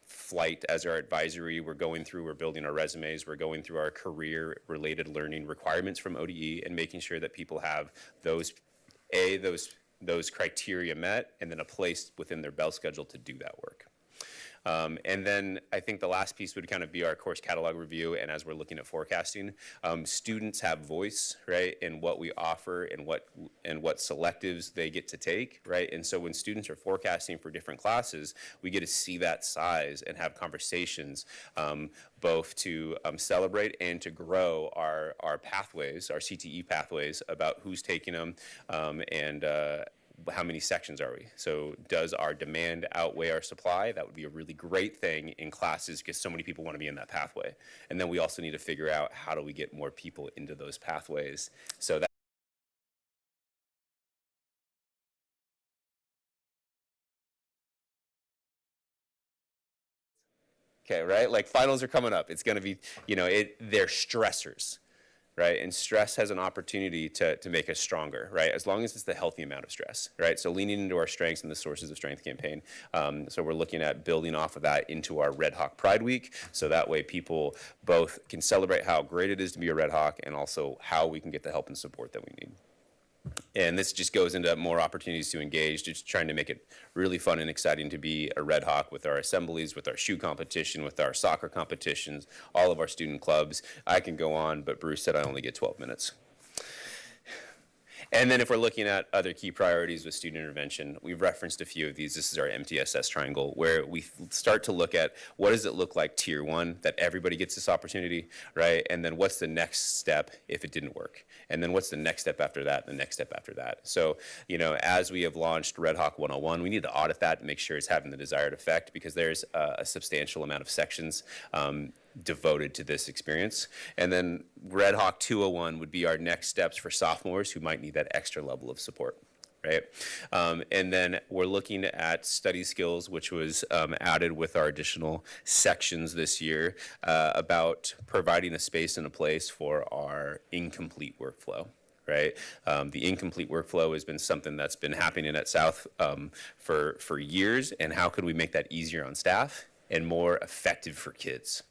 flight as our advisory, we're building our resumes, we're going through our career-related learning requirements from ODE and making sure that people have those criteria met and then a place within their bell schedule to do that work. And then I think the last piece would kind of be our course catalog review. And as we're looking at forecasting, students have voice, right, in what we offer and what selectives they get to take, right? And so when students are forecasting for different classes, we get to see that size and have conversations both to celebrate and to grow our pathways, our CTE pathways, about who's taking them and how many sections are we? So does our demand outweigh our supply? That would be a really great thing in classes because so many people want to be in that pathway. And then we also need to figure out how do we get more people into those pathways so that okay, right? Like finals are coming up. It's going to be, you know, they're stressors. Right, and stress has an opportunity to make us stronger, right? As long as it's the healthy amount of stress, right? So leaning into our strengths and the sources of strength campaign. So we're looking at building off of that into our Red Hawk Pride Week, so that way people both can celebrate how great it is to be a Red Hawk and also how we can get the help and support that we need. And this just goes into more opportunities to engage, just trying to make it really fun and exciting to be a Red Hawk with our assemblies, with our shoe competition, with our soccer competitions, all of our student clubs. I can go on, but Bruce said I only get 12 minutes. And then if we're looking at other key priorities with student intervention, we've referenced a few of these. This is our MTSS triangle, where we start to look at what does it look like Tier 1, that everybody gets this opportunity, right? And then what's the next step if it didn't work? And then what's the next step after that, the next step after that? So, you know, as we have launched Red Hawk 101, we need to audit that and make sure it's having the desired effect, because there's a substantial amount of sections devoted to this experience. And then Red Hawk 201 would be our next steps for sophomores who might need that extra level of support, right? And then we're looking at study skills, which was added with our additional sections this year about providing a space and a place for our incomplete workflow. Right, the incomplete workflow has been something that's been happening at South for years, and how could we make that easier on staff and more effective for kids?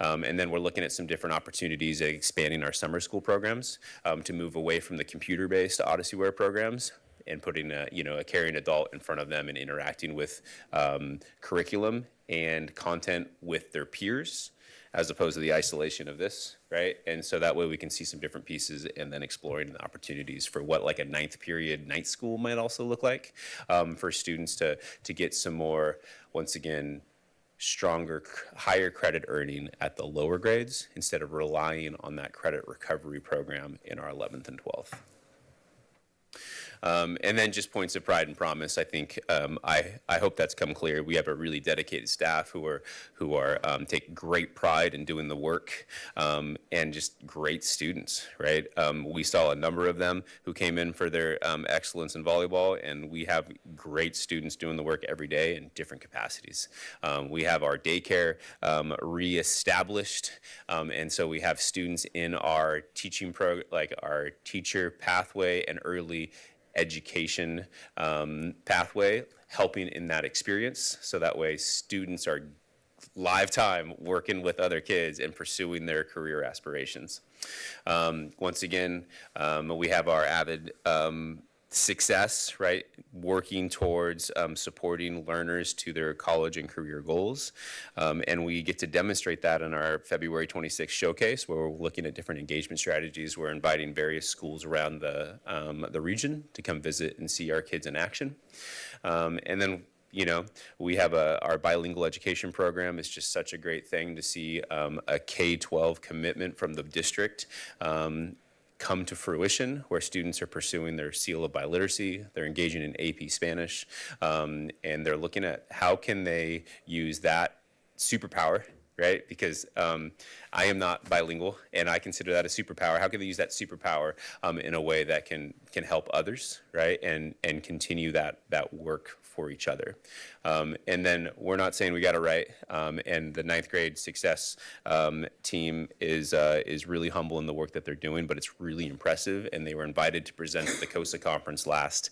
And then we're looking at some different opportunities at expanding our summer school programs to move away from the computer-based OdysseyWare programs and putting a caring adult in front of them and interacting with curriculum and content with their peers, as opposed to the isolation of this, right? And so that way we can see some different pieces and then exploring the opportunities for what like a 9th period night school might also look like for students to get some more, once again, stronger, higher credit earning at the lower grades instead of relying on that credit recovery program in our 11th and 12th. And then just points of pride and promise. I think I hope that's come clear. We have a really dedicated staff who are take great pride in doing the work, and just great students, right? We saw a number of them who came in for their excellence in volleyball, and we have great students doing the work every day in different capacities. We have our daycare reestablished, and so we have students in our teaching like our teacher pathway and early education pathway, helping in that experience. So that way students are live time working with other kids and pursuing their career aspirations. Once again, we have our avid success, right? Working towards supporting learners to their college and career goals. And we get to demonstrate that in our February 26th showcase, where we're looking at different engagement strategies. We're inviting various schools around the region to come visit and see our kids in action. And then we have our bilingual education program. It's just such a great thing to see a K-12 commitment from the district come to fruition, where students are pursuing their seal of biliteracy, they're engaging in AP Spanish, and they're looking at how can they use that superpower, right? Because I am not bilingual, and I consider that a superpower. How can they use that superpower in a way that can help others, right? And continue that work for each other. And then we're not saying we got it right. And the 9th grade success team is really humble in the work that they're doing, but it's really impressive. And they were invited to present at the COSA conference last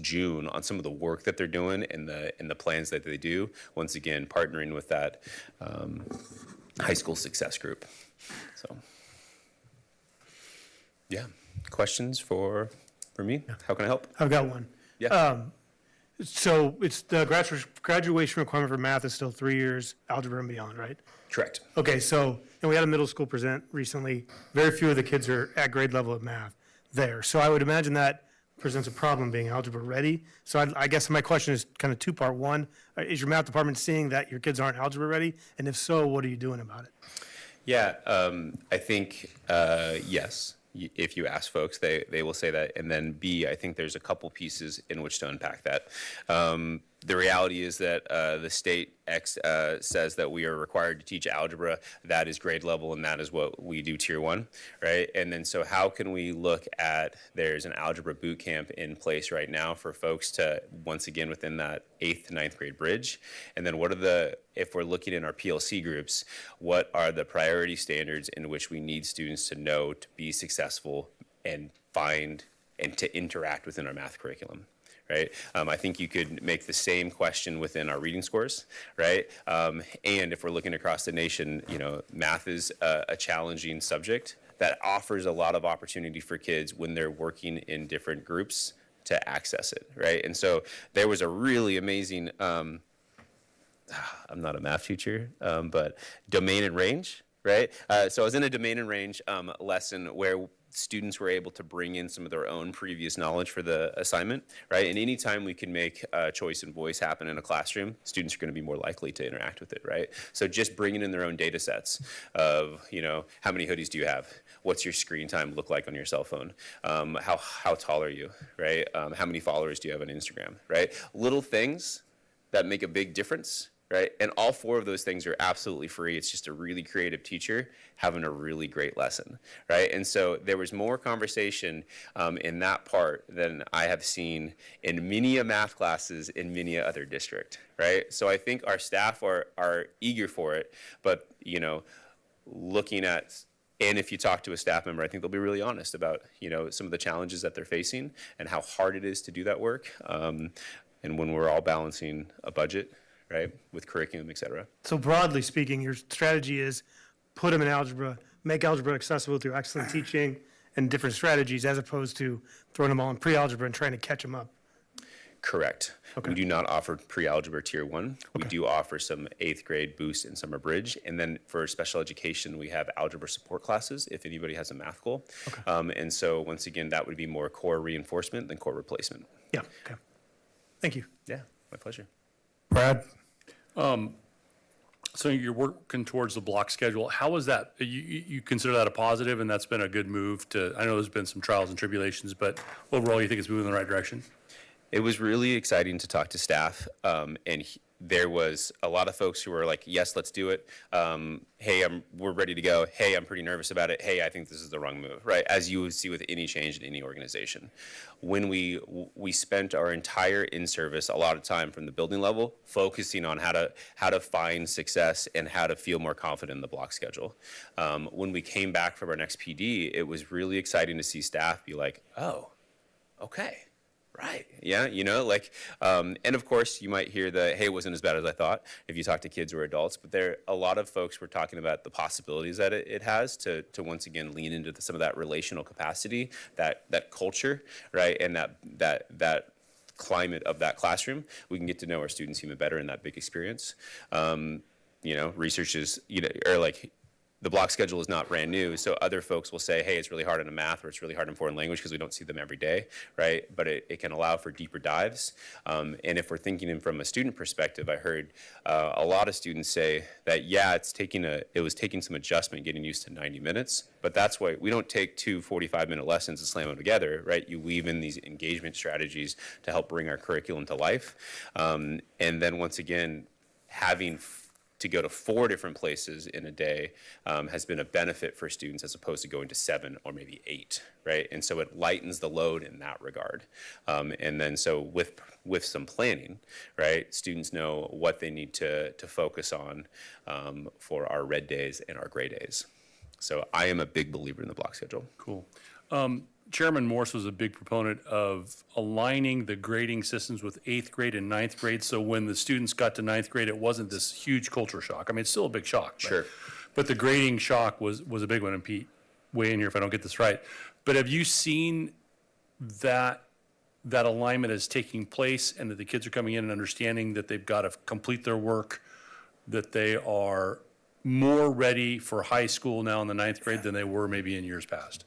June on some of the work that they're doing and the plans that they do. Once again, partnering with that high school success group. So, yeah. Questions for me? How can I help? I've got one. Yeah. So it's the graduation requirement for math is still 3 years, algebra and beyond, right? Correct. Okay, so, and we had a middle school present recently. Very few of the kids are at grade level of math there. So I would imagine that presents a problem being algebra ready. So I guess my question is kind of two-part. One, is your math department seeing that your kids aren't algebra ready? And if so, what are you doing about it? Yeah, I think yes. If you ask folks, they will say that. And then B, I think there's a couple pieces in which to unpack that. The reality is that the state says that we are required to teach algebra. That is grade level, and that is what we do tier 1, right? And then so how can we look at, there's an algebra boot camp in place right now for folks to, once again, within that 8th to 9th grade bridge. And then what are if we're looking in our PLC groups, what are the priority standards in which we need students to know to be successful and find and to interact within our math curriculum? Right? I think you could make the same question within our reading scores, right? And if we're looking across the nation, math is a challenging subject that offers a lot of opportunity for kids when they're working in different groups to access it, right? And so there was a really amazing, I'm not a math teacher, but domain and range, right? So I was in a domain and range lesson where students were able to bring in some of their own previous knowledge for the assignment, right? And anytime we can make choice and voice happen in a classroom, students are going to be more likely to interact with it, right? So just bringing in their own data sets of, how many hoodies do you have? What's your screen time look like on your cell phone? How tall are you, right? How many followers do you have on Instagram, right? Little things that make a big difference, right? And all 4 of those things are absolutely free. It's just a really creative teacher having a really great lesson, right? And so there was more conversation in that part than I have seen in many math classes in many other district, right? So I think our staff are eager for it, but, looking at, and if you talk to a staff member, I think they'll be really honest about, some of the challenges that they're facing and how hard it is to do that work. And when we're all balancing a budget, right, with curriculum, et cetera. So broadly speaking, your strategy is put them in algebra, make algebra accessible through excellent teaching and different strategies, as opposed to throwing them all in pre-algebra and trying to catch them up. Correct. Okay. We do not offer pre-algebra tier 1. We do offer some 8th grade boost and summer bridge. And then for special education, we have algebra support classes if anybody has a math goal. Okay. And so once again, that would be more core reinforcement than core replacement. Yeah, okay. Thank you. Yeah, my pleasure. Brad? So you're working towards the block schedule. How is that? You consider that a positive, and that's been a good move to, I know there's been some trials and tribulations, but overall, you think it's moving in the right direction? It was really exciting to talk to staff, there was a lot of folks who were like, yes, let's do it. Hey, we're ready to go. Hey, I'm pretty nervous about it. Hey, I think this is the wrong move, right? As you would see with any change in any organization. When we spent our entire in-service, a lot of time from the building level, focusing on how to find success and how to feel more confident in the block schedule. When we came back from our next PD, it was really exciting to see staff be like, oh, okay. Right. Yeah. And of course you might hear hey, it wasn't as bad as I thought if you talk to kids or adults, but a lot of folks were talking about the possibilities that it has to once again lean into some of that relational capacity, that culture, right. And that climate of that classroom. We can get to know our students even better in that big experience. Research is, the block schedule is not brand new, so other folks will say, hey, it's really hard in math or it's really hard in foreign language because we don't see them every day, right? But it can allow for deeper dives. And if we're thinking from a student perspective, I heard a lot of students say that, yeah, it was taking some adjustment getting used to 90 minutes, but that's why we don't take 2 45-minute lessons and slam them together, right? You weave in these engagement strategies to help bring our curriculum to life. And then once again, having to go to 4 different places in a day has been a benefit for students as opposed to going to 7 or maybe 8, right? And so it lightens the load in that regard. And then so with some planning, right, students know what they need to focus on for our red days and our gray days. So I am a big believer in the block schedule. Cool. Chairman Morse was a big proponent of aligning the grading systems with 8th grade and 9th grade. So when the students got to 9th grade, it wasn't this huge culture shock. I mean, it's still a big shock. Sure. But the grading shock was a big one. And Pete, weigh in here if I don't get this right. But have you seen that alignment is taking place and that the kids are coming in and understanding that they've got to complete their work, that they are more ready for high school now in the 9th grade than they were maybe in years past?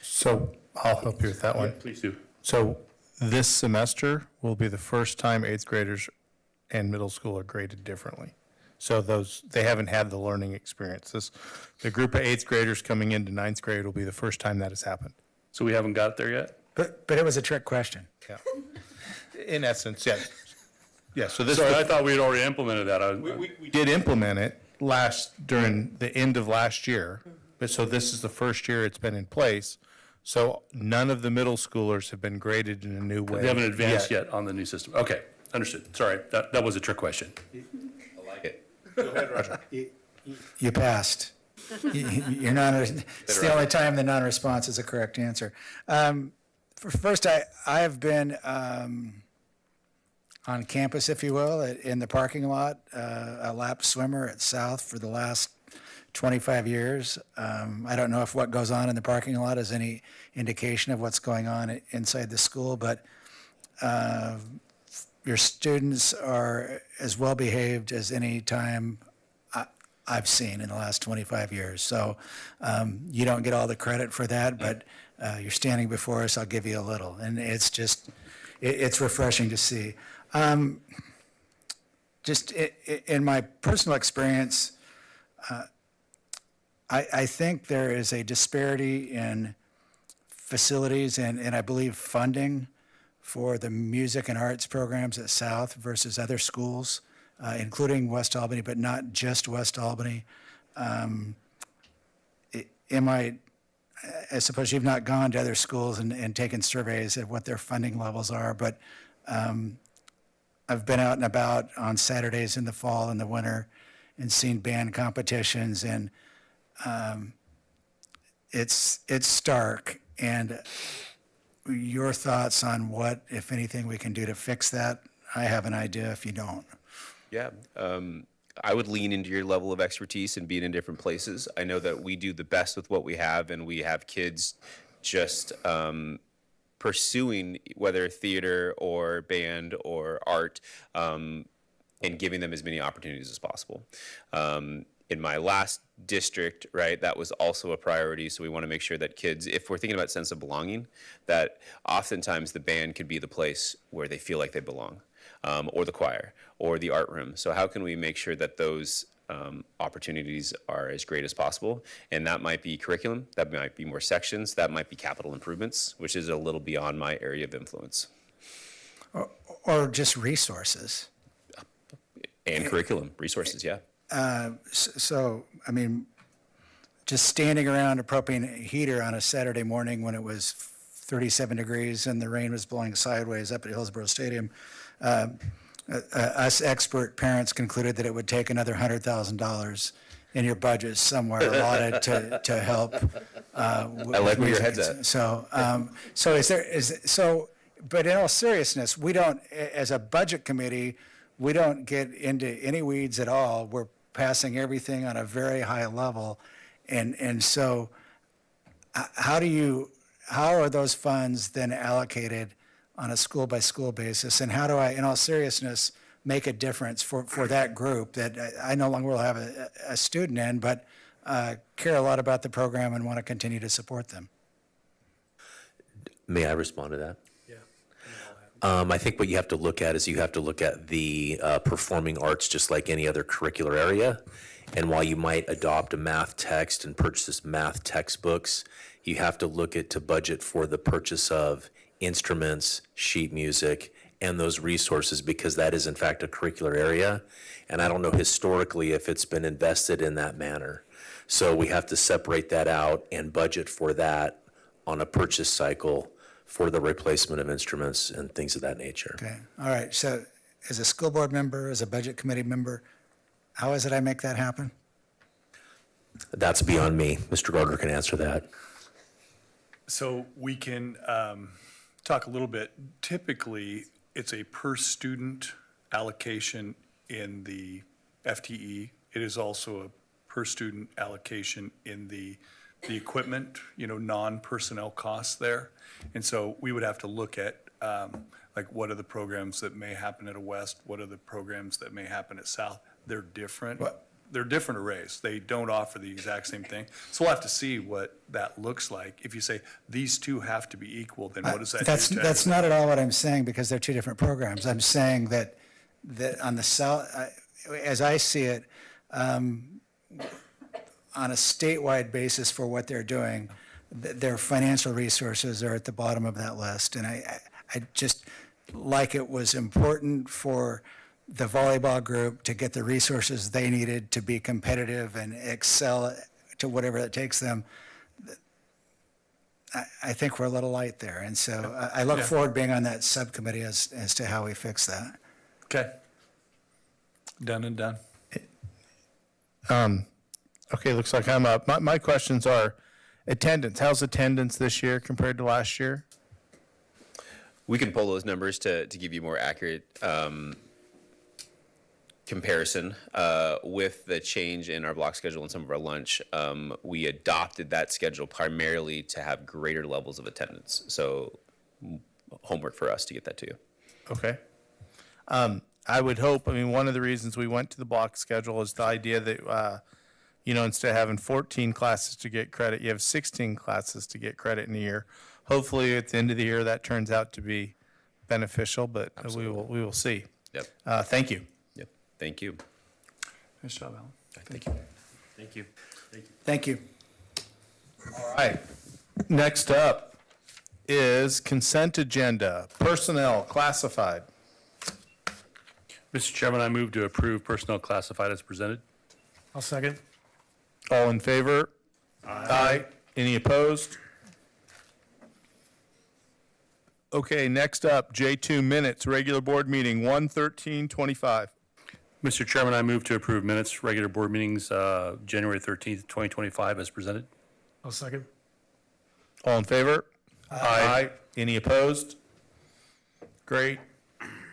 So I'll help you with that one. Yeah, please do. So this semester will be the first time 8th graders and middle school are graded differently. So they haven't had the learning experience. The group of 8th graders coming into 9th grade will be the first time that has happened. So we haven't got there yet? But it was a trick question. Yeah. In essence, yes. Yeah, so Sorry, I thought we had already implemented that. We did implement it during the end of last year, but so this is the first year it's been in place. So none of the middle schoolers have been graded in a new way. They haven't advanced yet on the new system. Okay, understood. Sorry, that was a trick question. I like it. Go ahead, Roger. You passed. You're it's the only time the non-response is a correct answer. First, I have been on campus, if you will, in the parking lot, a lap swimmer at South for the last 25 years. I don't know if what goes on in the parking lot is any indication of what's going on inside the school, but your students are as well behaved as any time I've seen in the last 25 years. So you don't get all the credit for that, but you're standing before us, I'll give you a little. And it's just, it's refreshing to see. Just in my personal experience, I think there is a disparity in facilities and I believe funding for the music and arts programs at South versus other schools, including West Albany, but not just West Albany. I suppose you've not gone to other schools and taken surveys of what their funding levels are, but I've been out and about on Saturdays in the fall and the winter and seen band competitions, and it's stark. And your thoughts on what, if anything, we can do to fix that? I have an idea if you don't. Yeah. I would lean into your level of expertise and being in different places. I know that we do the best with what we have, and we have kids just pursuing whether theater or band or art and giving them as many opportunities as possible. In my last district, right, that was also a priority. So we want to make sure that kids, if we're thinking about sense of belonging, that oftentimes the band could be the place where they feel like they belong, or the choir, or the art room. So how can we make sure that those opportunities are as great as possible. And that might be curriculum, that might be more sections, that might be capital improvements, which is a little beyond my area of influence. Or just resources. And curriculum, resources, yeah. So, I mean, just standing around a propane heater on a Saturday morning when it was 37 degrees and the rain was blowing sideways up at Hillsborough Stadium, us expert parents concluded that it would take another $100,000 in your budget somewhere allotted to help. I like where your head's at. So, but in all seriousness, we don't, as a budget committee, we don't get into any weeds at all. We're passing everything on a very high level. And so how are those funds then allocated on a school-by-school basis? And how do I, in all seriousness, make a difference for that group that I no longer will have a student in, but care a lot about the program and want to continue to support them? May I respond to that? I think what you have to look at is you have to look at the performing arts just like any other curricular area. And while you might adopt a math text and purchase math textbooks, you have to look at to budget for the purchase of instruments, sheet music, and those resources because that is in fact a curricular area. And I don't know historically if it's been invested in that manner. So we have to separate that out and budget for that on a purchase cycle for the replacement of instruments and things of that nature. Okay, all right. So as a school board member, as a budget committee member, how is it I make that happen? That's beyond me. Mr. Gardner can answer that. So we can talk a little bit. Typically, it's a per student allocation in the FTE. It is also a per student allocation in the equipment, non-personnel costs there. And so we would have to look at like what are the programs that may happen at a West, what are the programs that may happen at South. They're different. They're different arrays. They don't offer the exact same thing. So we'll have to see what that looks like. If you say these two have to be equal, then what does that do to That's not at all what I'm saying because they're two different programs. I'm saying that on the South, as I see it, on a statewide basis for what they're doing, their financial resources are at the bottom of that list. And I just, like it was important for the volleyball group to get the resources they needed to be competitive and excel to whatever it takes them. I think we're a little light there. And so I look forward to being on that subcommittee as to how we fix that. Okay. Done and done. Okay, looks like I'm up. My questions are attendance. How's attendance this year compared to last year? We can pull those numbers to give you more accurate comparison. With the change in our block schedule and some of our lunch, we adopted that schedule primarily to have greater levels of attendance. So homework for us to get that to you. Okay. I would hope, one of the reasons we went to the block schedule is the idea that, instead of having 14 classes to get credit, you have 16 classes to get credit in a year. Hopefully at the end of the year, that turns out to be beneficial, but we will see. Yep. Thank you. Yep. Thank you. Nice job, Alan. Thank you. Thank you. Thank you. All right. Next up is consent agenda, personnel classified. Mr. Chairman, I move to approve personnel classified as presented. I'll second. All in favor? Aye. Any opposed? Okay, next up, J2 minutes, regular board meeting, 1/13/25. Mr. Chairman, I move to approve minutes, regular board meetings, January 13th, 2025 as presented. I'll second. All in favor? Aye. Any opposed? Great.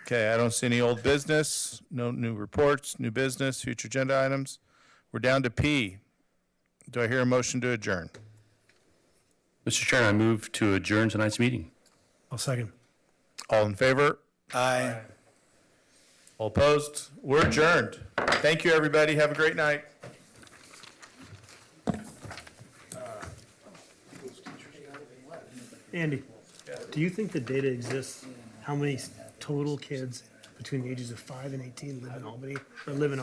Okay, I don't see any old business, no new reports, new business, future agenda items. We're down to P. Do I hear a motion to adjourn? Mr. Chairman, I move to adjourn tonight's meeting. I'll second. All in favor? Aye. All opposed? We're adjourned. Thank you, everybody. Have a great night. Andy, do you think the data exists? How many total kids between the ages of 5 and 18 live in Albany or live in